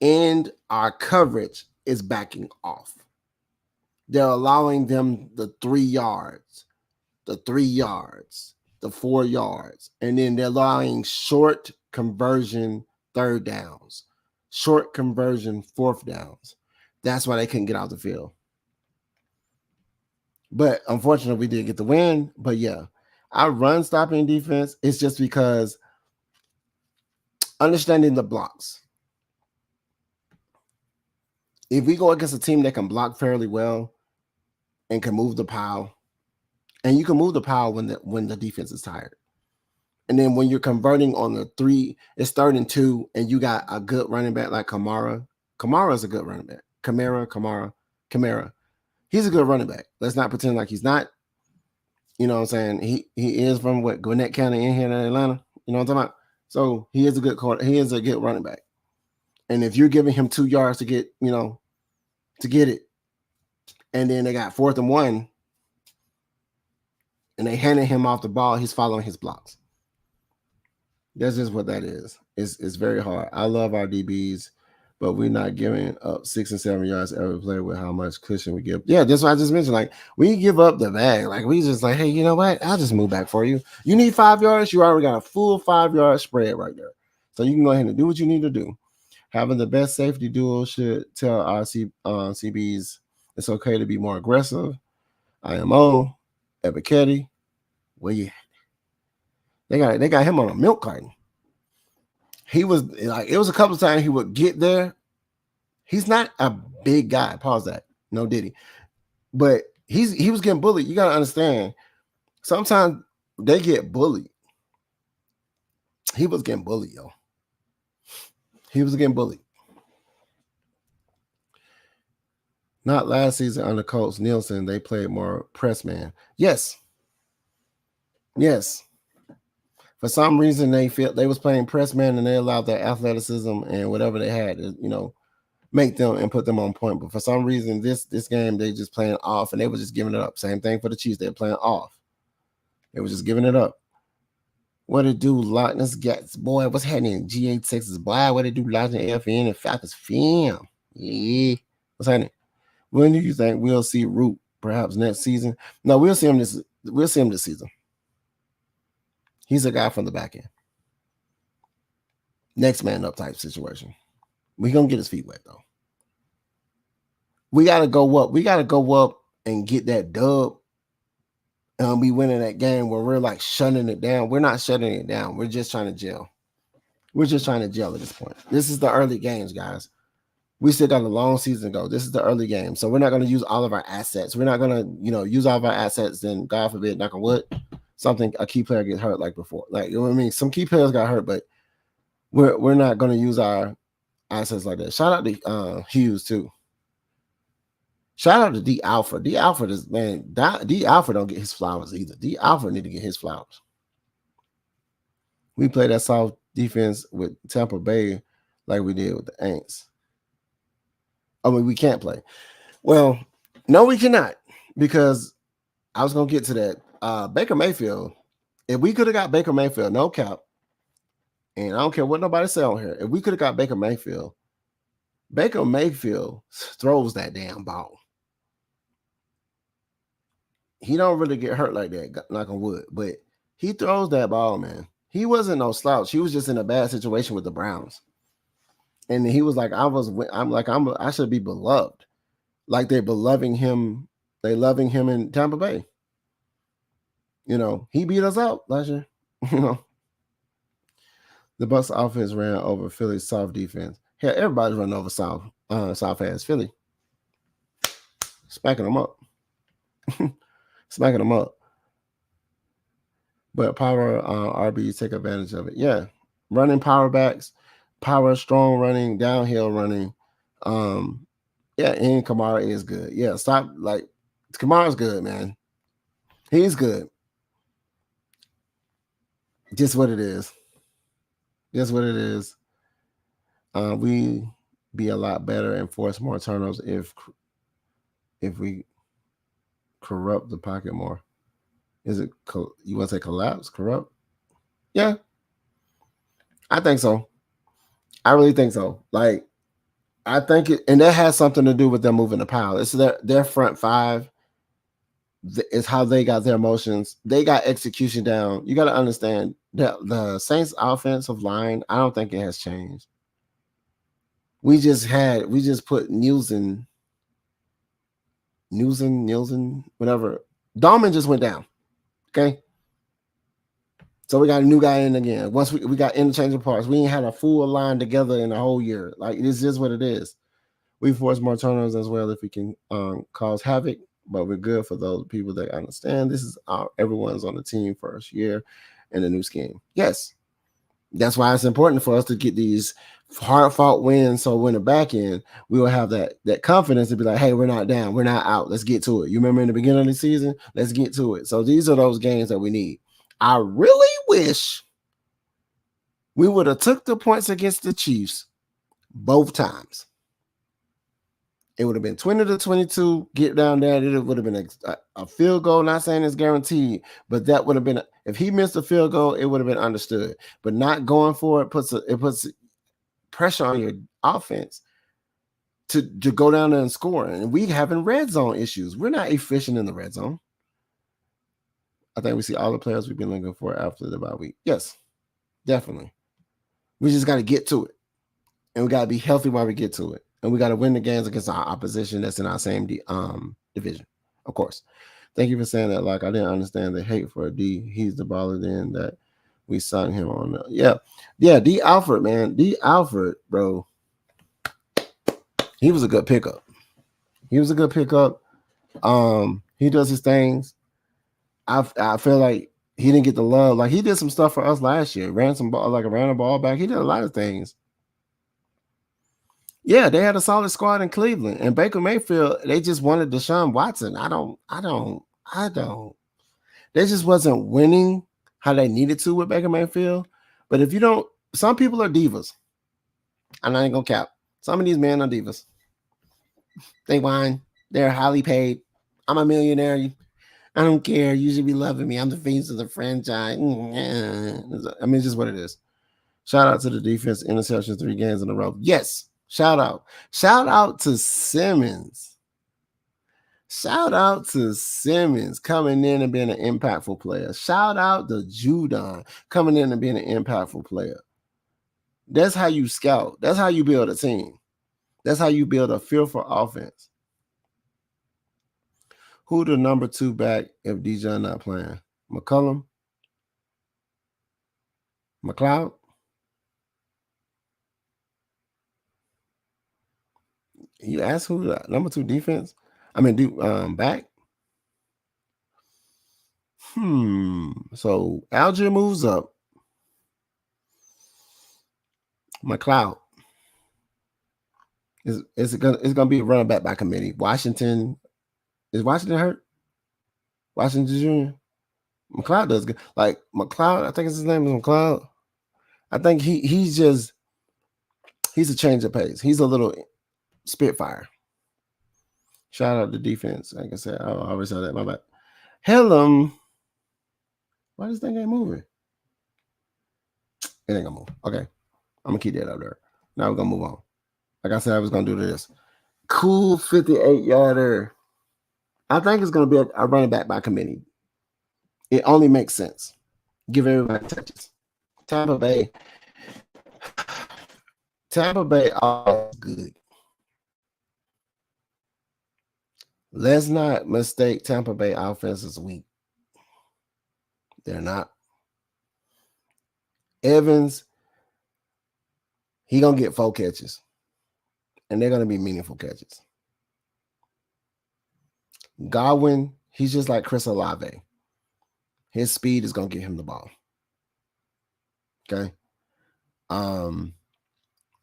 Speaker 1: and our coverage is backing off. They're allowing them the 3 yards, the 4 yards, and then they're allowing short conversion third downs, short conversion fourth downs. That's why they couldn't get out the field. But unfortunately, we did get the win. But yeah, our run stopping defense is just because understanding the blocks. If we go against a team that can block fairly well and can move the pile, and you can move the pile when the defense is tired. And then when you're converting on the 3, it's 3rd and 2, and you got a good running back like Kamara. Kamara is a good running back. Kamara. He's a good running back. Let's not pretend like he's not. You know what I'm saying? He is from Gwinnett County in here in Atlanta. You know what I'm talking about? So he is a good running back. And if you're giving him 2 yards to get it, and then they got 4th and 1, and they handed him off the ball, he's following his blocks. That's just what that is. It's very hard. I love our DBs, but we're not giving up 6 and 7 yards every play with how much cushion we give. Yeah, that's what I just mentioned. Like, we give up the bag. Like, we just like, hey, you know what? I'll just move back for you. You need 5 yards? You already got a full 5-yard spread right there. So you can go ahead and do what you need to do. Having the best safety duo should tell our CBs it's okay to be more aggressive. IMO, Ebiketti, where you at? They got him on a milk carton. He was like, it was a couple of times he would get there. He's not a big guy. Pause that. No diddy. But he was getting bullied. You gotta understand. Sometimes they get bullied. He was getting bullied, yo. He was getting bullied. Not last season under Coach Nielsen, they played more press man. Yes. For some reason, they felt they was playing press man and they allowed their athleticism and whatever they had to, make them and put them on point. But for some reason, this game, they just playing off and they were just giving it up. Same thing for the Chiefs. They're playing off. They were just giving it up. What it do, Lochness gets, boy, what's happening? G8 Texas, boy, what it do, Lochness FN and Falcons fam. Yeah. What's happening? When do you think we'll see Root? Perhaps next season? No, we'll see him this season. He's a guy from the back end. Next man up type situation. We're going to get his feet wet, though. We got to go up. We got to go up and get that dub. And be winning that game where we're like shutting it down. We're not shutting it down. We're just trying to gel. We're just trying to gel at this point. This is the early games, guys. We still got a long season to go. This is the early game. So we're not going to use all of our assets. We're not going to, use all of our assets. Then, God forbid, knock on wood, a key player gets hurt like before. Like, you know what I mean? Some key players got hurt, but we're not going to use our assets like that. Shout out to Hughes, too. Shout out to D Alfred. D Alfred is, man, D Alfred don't get his flowers either. D Alfred need to get his flowers. We played that soft defense with Tampa Bay like we did with the Aints. I mean, we can't play. Well, no, we cannot, because I was going to get to that. Baker Mayfield, if we could have got Baker Mayfield, no cap, and I don't care what nobody say on here, if we could have got Baker Mayfield throws that damn ball. He don't really get hurt like that, knock on wood, but he throws that ball, man. He wasn't no slouch. He was just in a bad situation with the Browns. And he was like, I should be beloved. Like they're loving him in Tampa Bay. He beat us out last year. The Bucs offense ran over Philly's soft defense. Hell, everybody's running over soft ass Philly. Smacking them up. smacking them up. But power RBs take advantage of it. Yeah, running power backs, power strong running, downhill running. Yeah, and Kamara is good. Yeah, stop like Kamara's good, man. He's good. Just what it is. Just what it is. We be a lot better and force more turnovers if we corrupt the pocket more. Is it you want to say collapse, corrupt? Yeah, I think so. I really think so. Like I think it, and that has something to do with them moving the pile. It's their front five. It's how they got their motions. They got execution down. You got to understand that the Saints' offensive line. I don't think it has changed. We just put Nielsen, whatever. Dahlman just went down. Okay. So we got a new guy in again. Once we got interchangeable parts, we ain't had a full line together in a whole year. Like this is what it is. We force more turnovers as well if we can cause havoc, but we're good for those people that understand this is everyone's on the team first year in the new scheme. Yes, that's why it's important for us to get these hard-fought wins. So when the back end, we will have that confidence to be like, hey, we're not down, we're not out. Let's get to it. You remember in the beginning of the season? Let's get to it. So these are those games that we need. I really wish we would have took the points against the Chiefs both times. It would have been 20-22, get down there. It would have been a field goal. Not saying it's guaranteed, but that would have been, if he missed a field goal, it would have been understood. But not going for it puts pressure on your offense to go down there and score. And we having red zone issues. We're not efficient in the red zone. I think we see all the players we've been looking for after the bye week. Yes, definitely. We just got to get to it. And we got to be healthy while we get to it. And we got to win the games against our opposition that's in our same division, of course. Thank you for saying that. Like, I didn't understand the hate for D. He's the baller then that we signed him on. Yeah, D. Alford, man. D. Alford, bro. He was a good pickup. He does his things. I feel like he didn't get the love. Like, he did some stuff for us last year. Ran a ball back. He did a lot of things. Yeah, they had a solid squad in Cleveland. And Baker Mayfield, they just wanted Deshaun Watson. I don't. They just wasn't winning how they needed to with Baker Mayfield. But if you don't, some people are divas. I'm not even gonna cap. Some of these men are divas. They whine. They're highly paid. I'm a millionaire. I don't care. You should be loving me. I'm the face of the franchise. I mean, it's just what it is. Shout out to the defense. Interceptions 3 games in a row. Yes. Shout out. Shout out to Simmons. Shout out to Simmons coming in and being an impactful player. Shout out to Judon coming in and being an impactful player. That's how you scout. That's how you build a team. That's how you build a fearful offense. Who the number 2 back if DJ not playing? McCollum? McLeod? You ask who the number 2 defense? I mean, back? So Allgeier moves up. McLeod. It's gonna be a running back by committee. Washington. Is Washington hurt? Washington Jr. McLeod does good. Like McLeod, I think his name is McLeod. I think he's a change of pace. He's a little spitfire. Shout out to defense. Like I said, I always said that. My bad. Hell, why this thing ain't moving? It ain't gonna move. Okay, I'm gonna keep that up there. Now we're gonna move on. Like I said, I was gonna do this. Cool 58-yarder. I think it's gonna be a running back by committee. It only makes sense. Give everybody touches. Tampa Bay all good. Let's not mistake Tampa Bay offense as weak. They're not. Evans, he gonna get 4 catches. And they're gonna be meaningful catches. Godwin, He's just like Chris Olave. His speed is gonna get him the ball. Okay.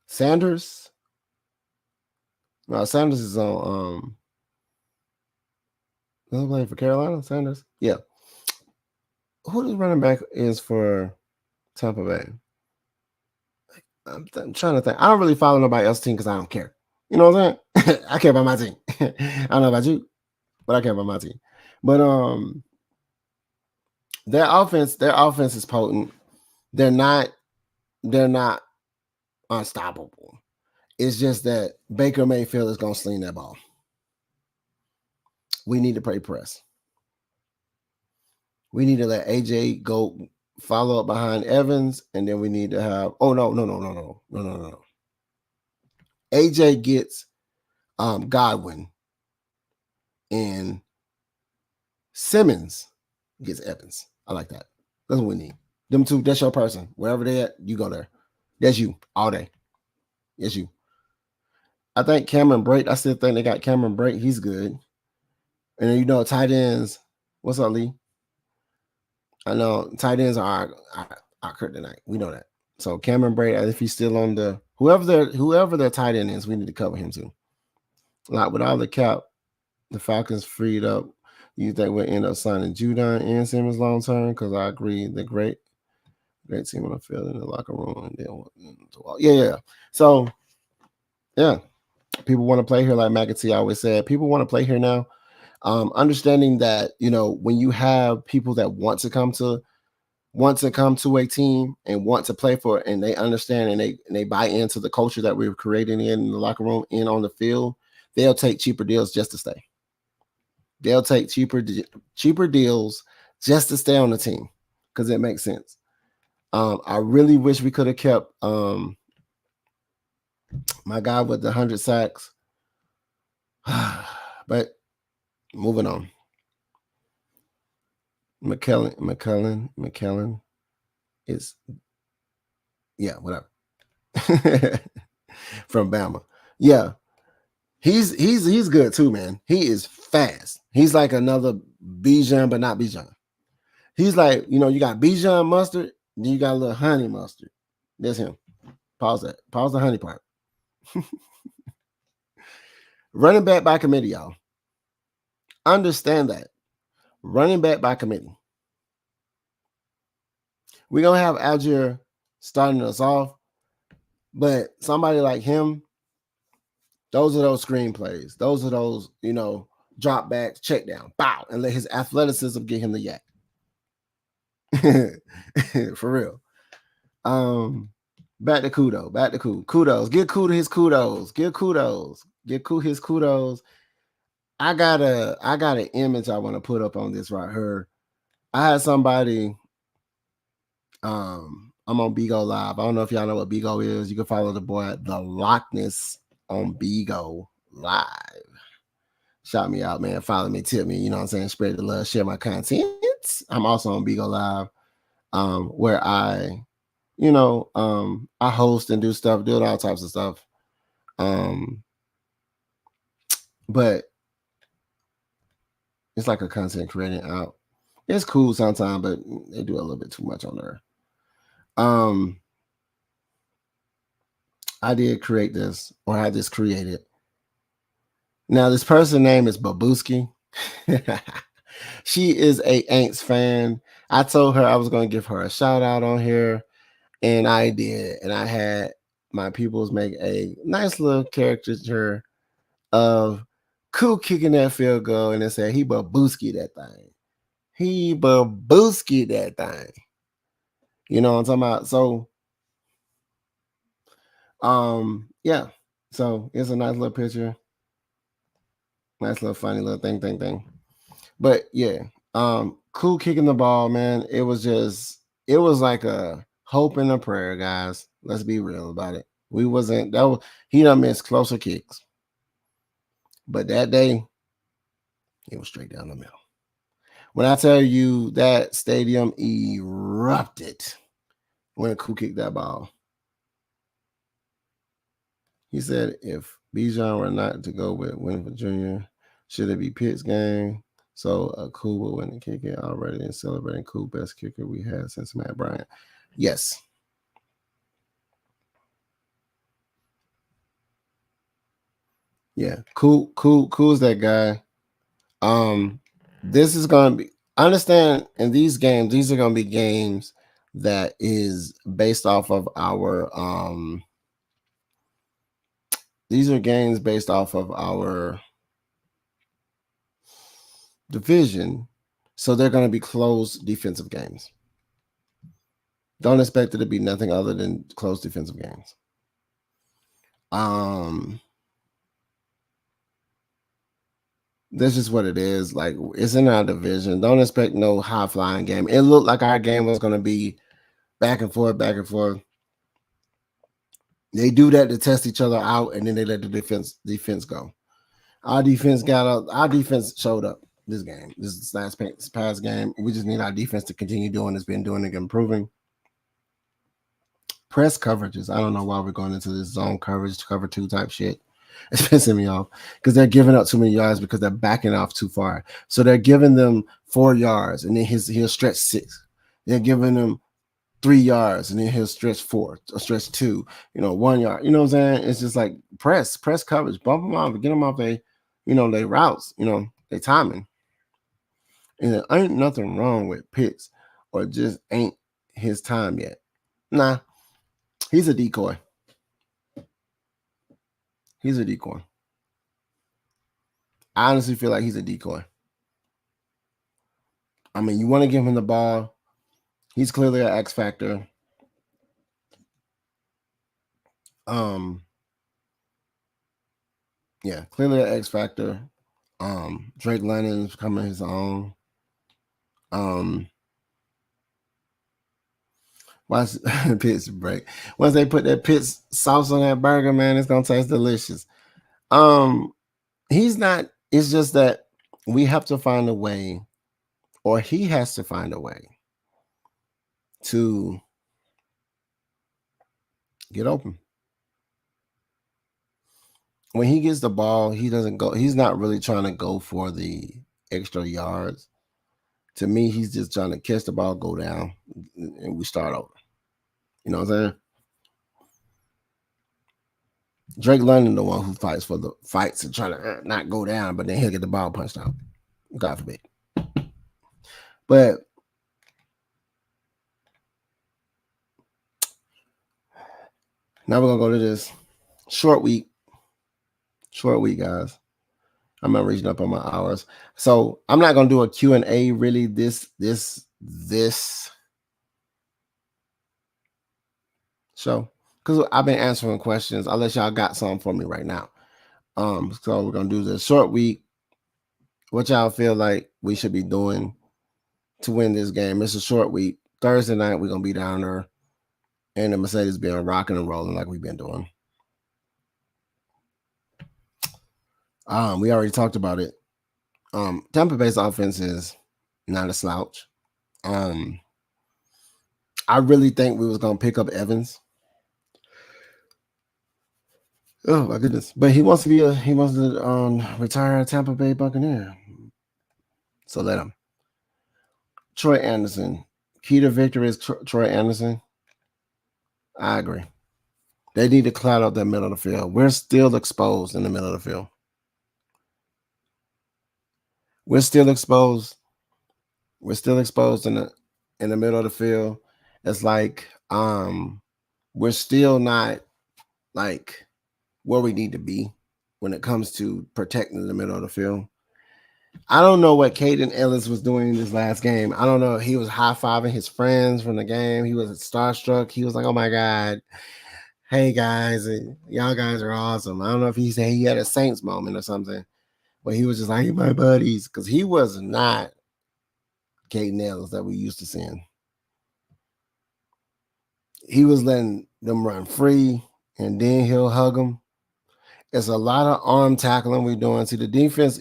Speaker 1: Sanders. No, Sanders is on doesn't play for Carolina. Sanders. Yeah. Who the running back is for Tampa Bay? I'm trying to think. I don't really follow nobody else's team because I don't care. You know what I'm saying? I care about my team. I don't know about you, but I care about my team. But their offense is potent. They're not unstoppable. It's just that Baker Mayfield is gonna sling that ball. We need to play press. We need to let AJ go follow up behind Evans, and then we need to have. Oh no. AJ gets Godwin, and Simmons gets Evans. I like that. That's what we need. Them two, that's your person. Wherever they at, you go there. That's you all day. That's you. I think Cameron Brate, I still think they got Cameron Brate. He's good. And then, you know, tight ends. What's up, Lee? I know tight ends are our kryptonite. We know that. So Cameron Brate, if he's still on the whoever their tight end is, we need to cover him too. Like with all the cap, the Falcons freed up. You think we'll end up signing Judon and Simmons long term? Because I agree, the great team on the field in the locker room. And then, yeah. So, yeah, people want to play here, like McAtee always said. People want to play here now. Understanding that, you know, when you have people that want to come to a team and want to play for it, and they understand and they buy into the culture that we're creating in the locker room and on the field, they'll take cheaper deals just to stay. They'll take cheaper deals just to stay on the team because it makes sense. I really wish we could have kept my guy with the 100 sacks. But moving on. McKellen is, yeah, whatever. From Bama. Yeah. He's good too, man. He is fast. He's like another Bijan, but not Bijan. He's like, you know, you got Bijan mustard, then you got a little honey mustard. That's him. Pause that. Pause the honey part. Running back by committee, y'all. Understand that. Running back by committee. We're going to have Allgeier starting us off, but somebody like him, those are those screenplays. Those are those, you know, drop backs, check down, bow, and let his athleticism get him the yak. For real. Back to kudos. Give Kudo his kudos. Give his kudos. I got an image I want to put up on this right here. I had somebody. I'm on Bigo Live. I don't know if y'all know what Bigo is. You can follow the boy at the Lochness on Bigo Live. Shout me out, man. Follow me, tip me. You know what I'm saying? Spread the love, share my content. I'm also on Bigo Live, where I, you know, I host and do stuff, do all types of stuff. But it's like a content creating out. It's cool sometimes, but they do a little bit too much on there. I did create this, or I just created. Now, this person's name is Babuski. She is a Aints fan. I told her I was going to give her a shout out on here, and I did. And I had my peoples make a nice little caricature of Koo kicking that field goal, and it said he Babuski that thing. He Babuski that thing. You know what I'm talking about? So, yeah. So it's a nice little picture. Nice little funny little thing. But yeah, Koo kicking the ball, man. It was like a hope and a prayer, guys. Let's be real about it. He done missed closer kicks. But that day, it was straight down the middle. When I tell you that stadium erupted when Koo kicked that ball. He said if Bijan were not to go with Winford Jr., should it be Pitt's game? So Cool will win the kick it already and celebrating Cool best kicker we had since Matt Bryant. Yes. Yeah. Cool's that guy. This is gonna be understand in these games, these are gonna be games that is based off of our these are games based off of our division. So they're gonna be close defensive games. Don't expect it to be nothing other than close defensive games. That's just what it is. Like, it's in our division. Don't expect no high flying game. It looked like our game was going to be back and forth, back and forth. They do that to test each other out, and then they let the defense go. Our defense got up. Our defense showed up this game. This last past game. We just need our defense to continue doing. It's been doing it, improving. Press coverages. I don't know why we're going into this zone coverage, cover 2 type shit. It's pissing me off because they're giving up too many yards because they're backing off too far. So they're giving them 4 yards and then he'll stretch 6. They're giving them 3 yards and then he'll stretch 4 or stretch 2, 1 yard. You know what I'm saying? It's just like press coverage, bump them off, get them off they routes, they timing. And there ain't nothing wrong with Pitts or just ain't his time yet. Nah, he's a decoy. He's a decoy. I honestly feel like he's a decoy. I mean, you want to give him the ball. He's clearly an X factor. Yeah, clearly an X factor. Drake London's coming his own. Watch Pitts break. Once they put that Pitts sauce on that burger, man, it's gonna taste delicious. He's not. It's just that we have to find a way, or he has to find a way to get open. When he gets the ball, he doesn't go. He's not really trying to go for the extra yards. To me, he's just trying to catch the ball, go down, and we start over. You know what I'm saying? Drake London, the one who fights for the fights and try to not go down, but then he'll get the ball punched out. God forbid. But now we're gonna go to this short week. Short week, guys. I'm not reaching up on my hours, so I'm not gonna do a Q&A really this show because I've been answering questions. Unless y'all got something for me right now. So we're gonna do this short week. What y'all feel like we should be doing to win this game? It's a short week. Thursday night we're gonna be down there, and the Mercedes being rocking and rolling like we've been doing. We already talked about it. Tampa Bay's offense is not a slouch. I really think we was gonna pick up Evans. Oh my goodness! But he wants to retire a Tampa Bay Buccaneer. So let him. Troy Anderson. Key to victory is Troy Anderson. I agree. They need to cloud out that middle of the field. We're still exposed in the middle of the field. We're still exposed. We're still exposed in the middle of the field. It's like we're still not like where we need to be when it comes to protecting the middle of the field. I don't know what Caden Ellis was doing in this last game. I don't know. He was high-fiving his friends from the game. He was starstruck. He was like, oh my God. Hey guys, y'all guys are awesome. I don't know if he said he had a Saints moment or something, but he was just like, my buddies, because he was not Caden Ellis that we used to seeing. He was letting them run free, and then he'll hug them. It's a lot of arm tackling we're doing. See, the defense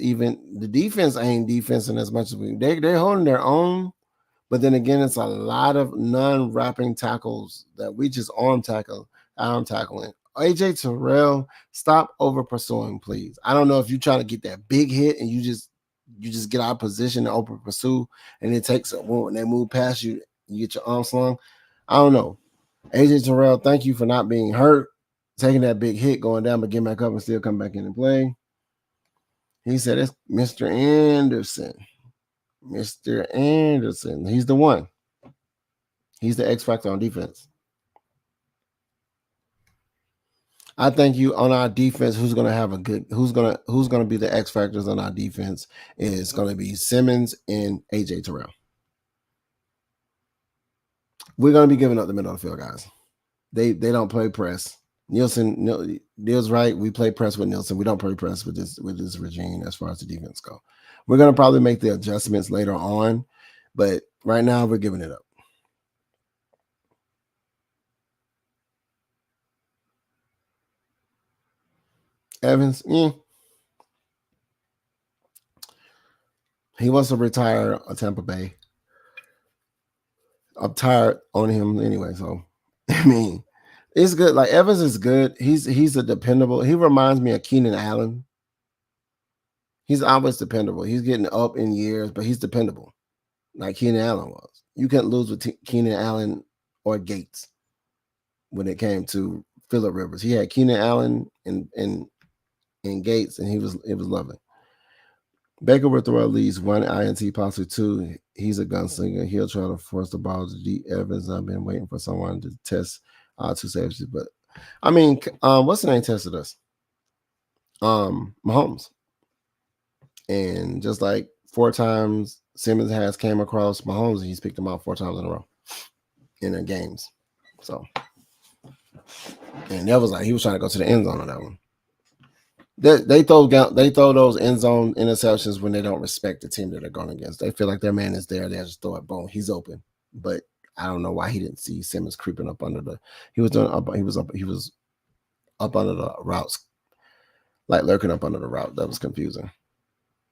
Speaker 1: ain't defensing as much as they're holding their own, but then again, it's a lot of non-wrapping tackles that we just arm tackling. AJ Terrell, stop over pursuing, please. I don't know if you try to get that big hit and you just you just get out of position and open pursue, and it takes when they move past you, you get your arm slung. I don't know. AJ Terrell, thank you for not being hurt, taking that big hit, going down, but getting back up and still come back in and play. He said it's Mr. Anderson. Mr. Anderson. He's the one. He's the X factor on defense. I think you on our defense, who's gonna be the X factors on our defense is gonna be Simmons and AJ Terrell. We're gonna be giving up the middle of the field, guys. They don't play press. Neil's right. We play press with Nielsen. We don't play press with this regime as far as the defense go. We're gonna probably make the adjustments later on, but right now we're giving it up. Evans, he wants to retire at Tampa Bay. I'm tired on him anyway, so I mean, it's good. Like Evans is good. He's a dependable. He reminds me of Keenan Allen. He's always dependable. He's getting up in years, but he's dependable, like Keenan Allen was. You couldn't lose with Keenan Allen or Gates when it came to Phillip Rivers. He had Keenan Allen and Gates, and it was lovely. Baker will throw at least one INT, possibly two. He's a gunslinger. He'll try to force the ball to D. Evans. I've been waiting for someone to test two safeties, but I mean, what's the name tested us? Mahomes, and just like 4 times Simmons has came across Mahomes, he's picked him out 4 times in a row in the games. So, and that was like he was trying to go to the end zone on that one. They throw those end zone interceptions when they don't respect the team that they're going against. They feel like their man is there. They just throw it, boom, he's open. But I don't know why he didn't see Simmons creeping up under the. He was up under the routes, like lurking up under the route. That was confusing.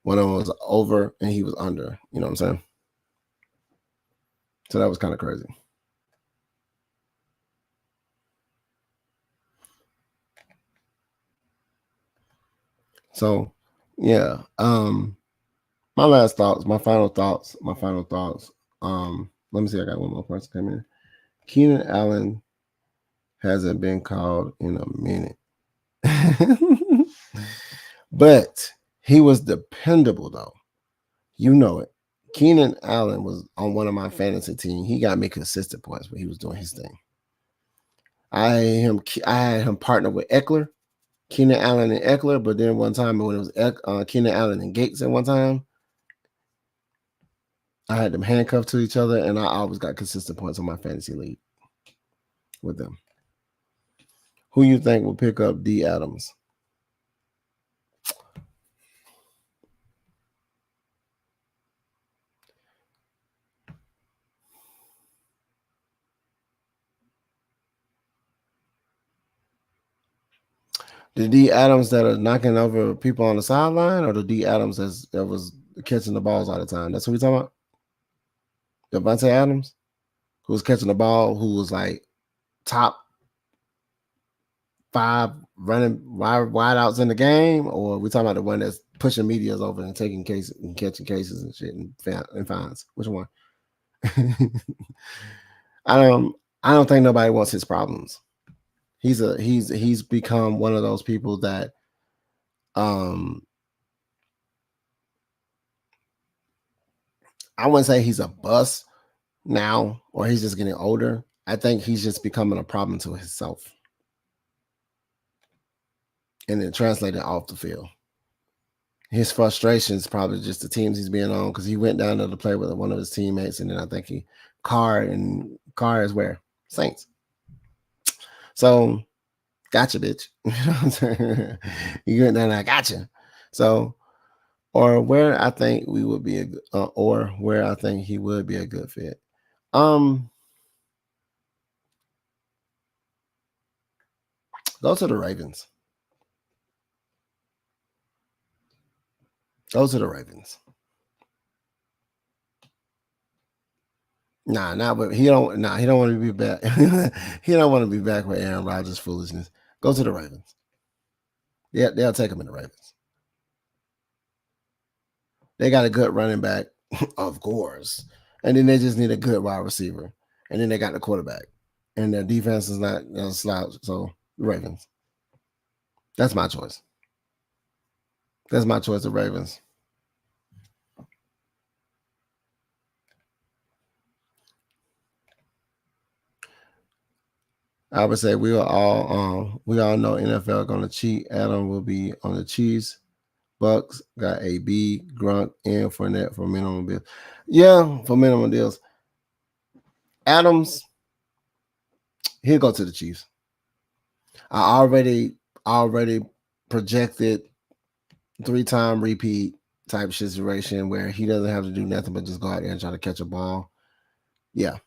Speaker 1: One of them was over and he was under. You know what I'm saying? So that was kind of crazy. So, yeah. My final thoughts. Let me see. I got one more person coming in. Keenan Allen hasn't been called in a minute, but he was dependable though. You know it. Keenan Allen was on one of my fantasy teams. He got me consistent points when he was doing his thing. I had him partnered with Eckler. Keenan Allen and Eckler, but then one time when it was Keenan Allen and Gates at one time, I had them handcuffed to each other, and I always got consistent points on my fantasy league with them. Who you think will pick up D. Adams? The D. Adams that are knocking over people on the sideline, or the D. Adams that was catching the balls all the time? That's what we're talking about? Devontae Adams, who was catching the ball, who was like top 5 running wide outs in the game, or we talking about the one that's pushing medias over and taking cases and catching cases and shit and fines? Which one? I don't think nobody wants his problems. He's become one of those people that I wouldn't say he's a bust now, or he's just getting older. I think he's just becoming a problem to himself, and then translating off the field. His frustration is probably just the teams he's being on, because he went down there to play with one of his teammates, and then I think Carr is where? Saints. So, gotcha, bitch. You know what I'm saying? You went down there, gotcha. So, or where I think we would be or where I think he would be a good fit. Go to the Ravens. Those are the Ravens. Nah, but he don't want to be back. He don't want to be back with Aaron Rodgers' foolishness. Go to the Ravens. Yeah, they'll take him in the Ravens. They got a good running back, of course. And then they just need a good wide receiver. And then they got the quarterback. And their defense is not slouch. So, Ravens. That's my choice. That's my choice of Ravens. I would say we all know NFL going to cheat. Adam will be on the Chiefs. Bucks got AB, Grunt, and Fournette for minimum deals. Yeah, for minimum deals. Adams, he'll go to the Chiefs. I already projected 3-time repeat type situation where he doesn't have to do nothing but just go out there and try to catch a ball. Yeah.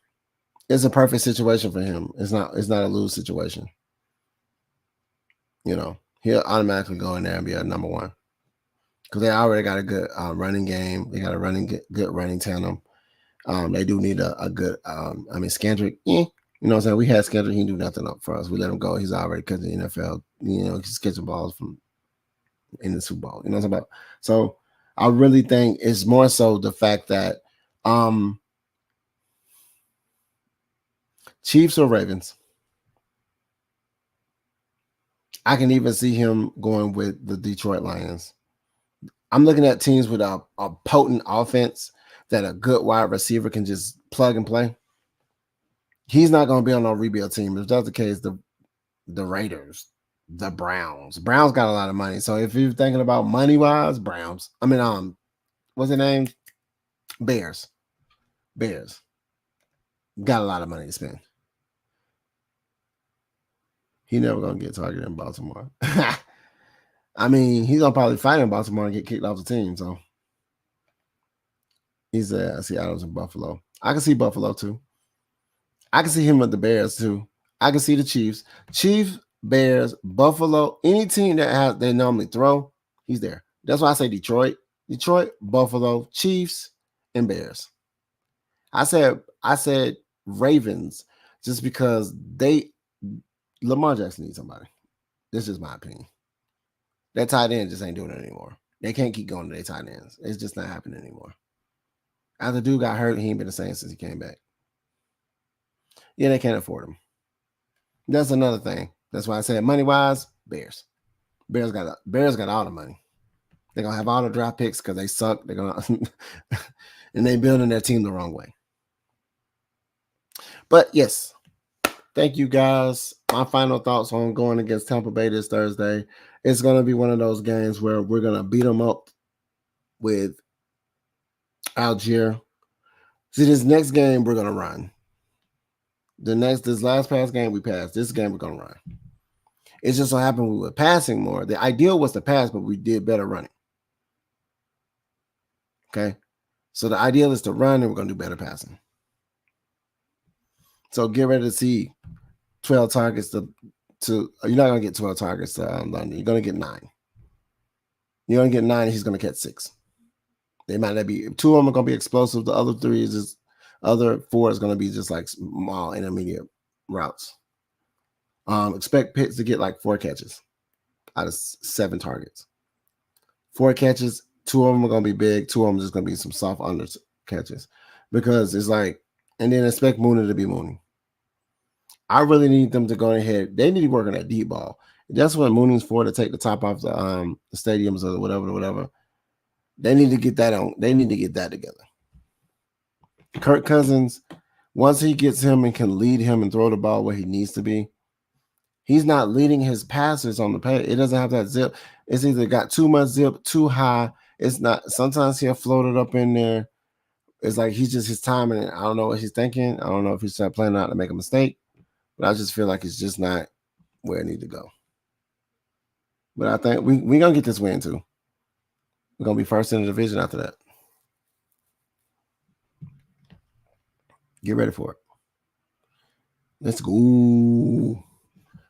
Speaker 1: It's a perfect situation for him. It's not a lose situation. You know, he'll automatically go in there and be a number one. Because they already got a good running game. They got a good running tandem. They do need a good Skandrick, you know what I'm saying? We had Skandrick, he didn't do nothing up for us. We let him go. He's already catching the NFL, he's catching balls from in the Super Bowl. You know what I'm talking about? So I really think it's more so the fact that Chiefs or Ravens. I can even see him going with the Detroit Lions. I'm looking at teams with a potent offense that a good wide receiver can just plug and play. He's not going to be on a rebuild team. If that's the case, the Raiders, the Browns. Browns got a lot of money. So if you're thinking about money-wise, Browns. What's the name? Bears. Got a lot of money to spend. He never going to get targeted in Baltimore. He's gonna probably fight in Baltimore and get kicked off the team. So he's I see Adams in Buffalo. I can see Buffalo too. I can see him with the Bears too. I can see the Chiefs, Bears, Buffalo. Any team that they normally throw, he's there. That's why I say Detroit, Buffalo, Chiefs, and Bears. I said Ravens just because Lamar Jackson needs somebody. This is my opinion. That tight end just ain't doing it anymore. They can't keep going to their tight ends. It's just not happening anymore. After dude got hurt, he ain't been the same since he came back. Yeah, they can't afford him. That's another thing. That's why I said money-wise, Bears. Bears got all the money. They're gonna have all the draft picks because they suck. They're gonna and they building their team the wrong way. But yes, thank you guys. My final thoughts on going against Tampa Bay this Thursday. It's going to be one of those games where we're going to beat them up with Allgeier. See, this next game, we're going to run. This last past game, we passed. This game, we're going to run. It just so happened we were passing more. The ideal was to pass, but we did better running. Okay? So the ideal is to run, and we're going to do better passing. So get ready to see 12 targets to you're not going to get 12 targets to London. You're going to get 9. You're going to get 9, and he's going to catch 6. They might not be, 2 of them are going to be explosive. The other 3 is just, other 4 is going to be just like small intermediate routes. Expect Pitts to get like 4 catches out of 7 targets. 4 catches, 2 of them are going to be big. 2 of them are just going to be some soft under catches because it's like, and then expect Mooney to be Mooney. I really need them to go ahead. They need to work on that deep ball. That's what Mooney's for, to take the top off the stadiums or whatever. They need to get that on. They need to get that together. Kirk Cousins, once he gets him and can lead him and throw the ball where he needs to be, he's not leading his passers on the page. It doesn't have that zip. It's either got too much zip, too high. It's not. Sometimes he'll float it up in there. It's like he's just his timing. I don't know what he's thinking. I don't know if he's planning out to make a mistake. But I just feel like it's just not where it needs to go. But I think we're going to get this win, too. We're going to be first in the division after that. Get ready for it. Let's go.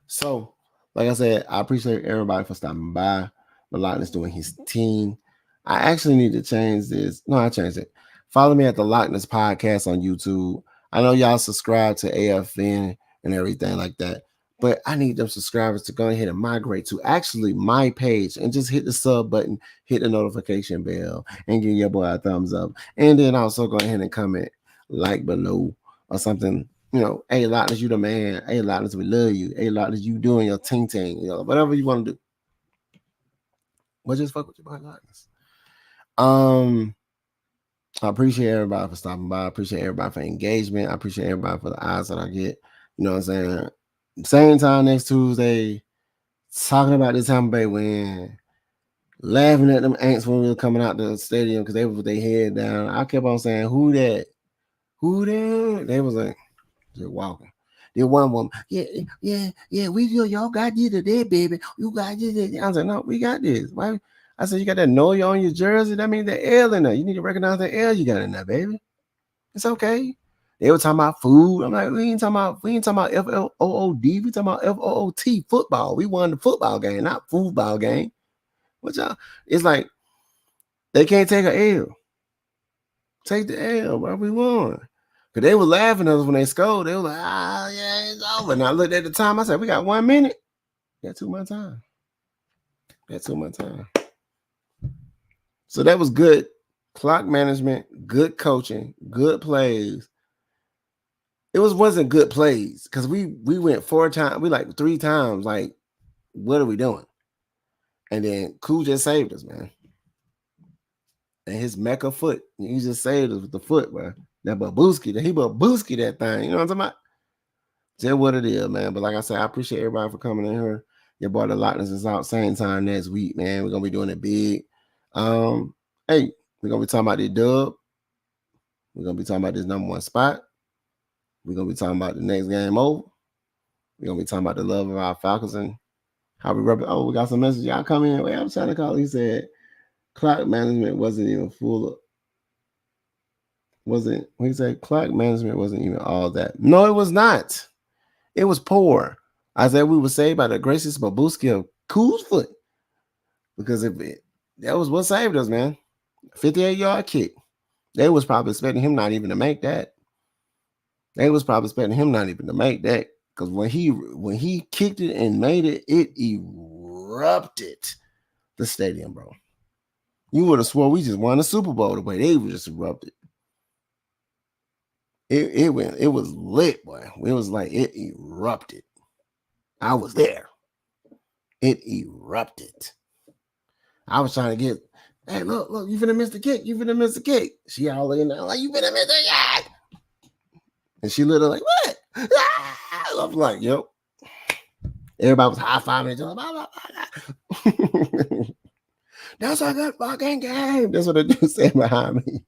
Speaker 1: So, like I said, I appreciate everybody for stopping by. The Lochness doing his team. I actually need to change this. No, I changed it. Follow me at the Lochness Podcast on YouTube. I know y'all subscribe to AFN and everything like that. But I need them subscribers to go ahead and migrate to actually my page and just hit the sub button, hit the notification bell, and give your boy a thumbs up. And then also go ahead and comment like below or something. Hey, Lochness, you the man. Hey, Lochness, we love you. Hey, Lochness, you doing your ting, whatever you want to do. But just fuck with your boy Lochness. I appreciate everybody for stopping by. I appreciate everybody for engagement. I appreciate everybody for the eyes that I get. You know what I'm saying? Same time next Tuesday, talking about this Tampa Bay win, laughing at them ants when we were coming out the stadium because they were with their head down. I kept on saying, who that? Who that? They was like, just walking. Then one woman, yeah, we do. Y'all got this today, baby. You got this. I was like, no, we got this. Why? I said, you got that noise on your jersey. That means the L in there. You need to recognize the L you got in there, baby. It's okay. They were talking about food. I'm like, we ain't talking about F-L-O-O-D. We talking about F-O-O-T, football. We won the football game, not football game. What y'all? It's like they can't take an L. Take the L, bro. We won. Because they were laughing at us when they scored. They were like, yeah, it's over. And I looked at the time. I said, we got 1 minute. Got 2 more time. So that was good clock management, good coaching, good plays. It wasn't good plays because we went 4 times. We like 3 times. Like, what are we doing? And then Koo just saved us, man. And his mecha foot, he just saved us with the foot, bro. That babooski, he babooski that thing. You know what I'm talking about? Just what it is, man. But like I said, I appreciate everybody for coming in here. Your boy the Lochness is out same time next week, man. We're gonna be doing it big. Hey, we're gonna be talking about the dub. We're gonna be talking about this #1 spot. We're gonna be talking about the next game over. We're gonna be talking about the love of our Falcons and how we rep it. Oh, we got some message. Y'all come in. Wait, I'm trying to call. He said clock management wasn't even full of. He said clock management wasn't even all that. No, it was not. It was poor. I said we were saved by the gracious babooski of Koo's foot. Because that was what saved us, man. 58-yard kick. They was probably expecting him not even to make that. Because when he kicked it and made it, it erupted the stadium, bro. You would have swore we just won the Super Bowl the way they were just erupted. It was lit, boy. It was like it erupted. I was there. It erupted. I was trying to get, hey, look, you finna miss the kick. She all in there like, you finna miss the kick. And she literally like, what? I was like, yep. Everybody was high-fiving each other. That's a good fucking game. That's what the dude said behind me.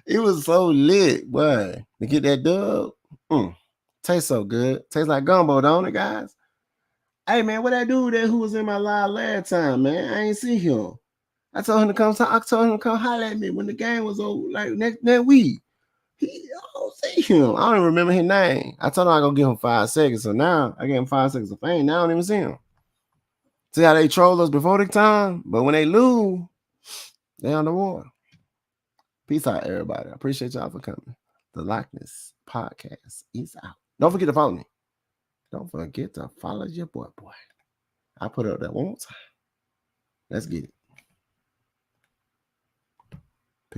Speaker 1: It was so lit, boy. To get that dub, tastes so good. Tastes like gumbo, don't it, guys? Hey, man, what that dude there who was in my live last time, man? I ain't see him. I told him to come holler at me when the game was over, like next week. I don't see him. I don't even remember his name. I told him I gonna give him 5 seconds. So now I gave him 5 seconds of fame. Now I don't even see him. See how they troll us before the time, but when they lose, they on the war. Peace out, everybody. I appreciate y'all for coming. The Lochness Podcast is out. Don't forget to follow me. Don't forget to follow your boy. I put up that one more time. Let's get it.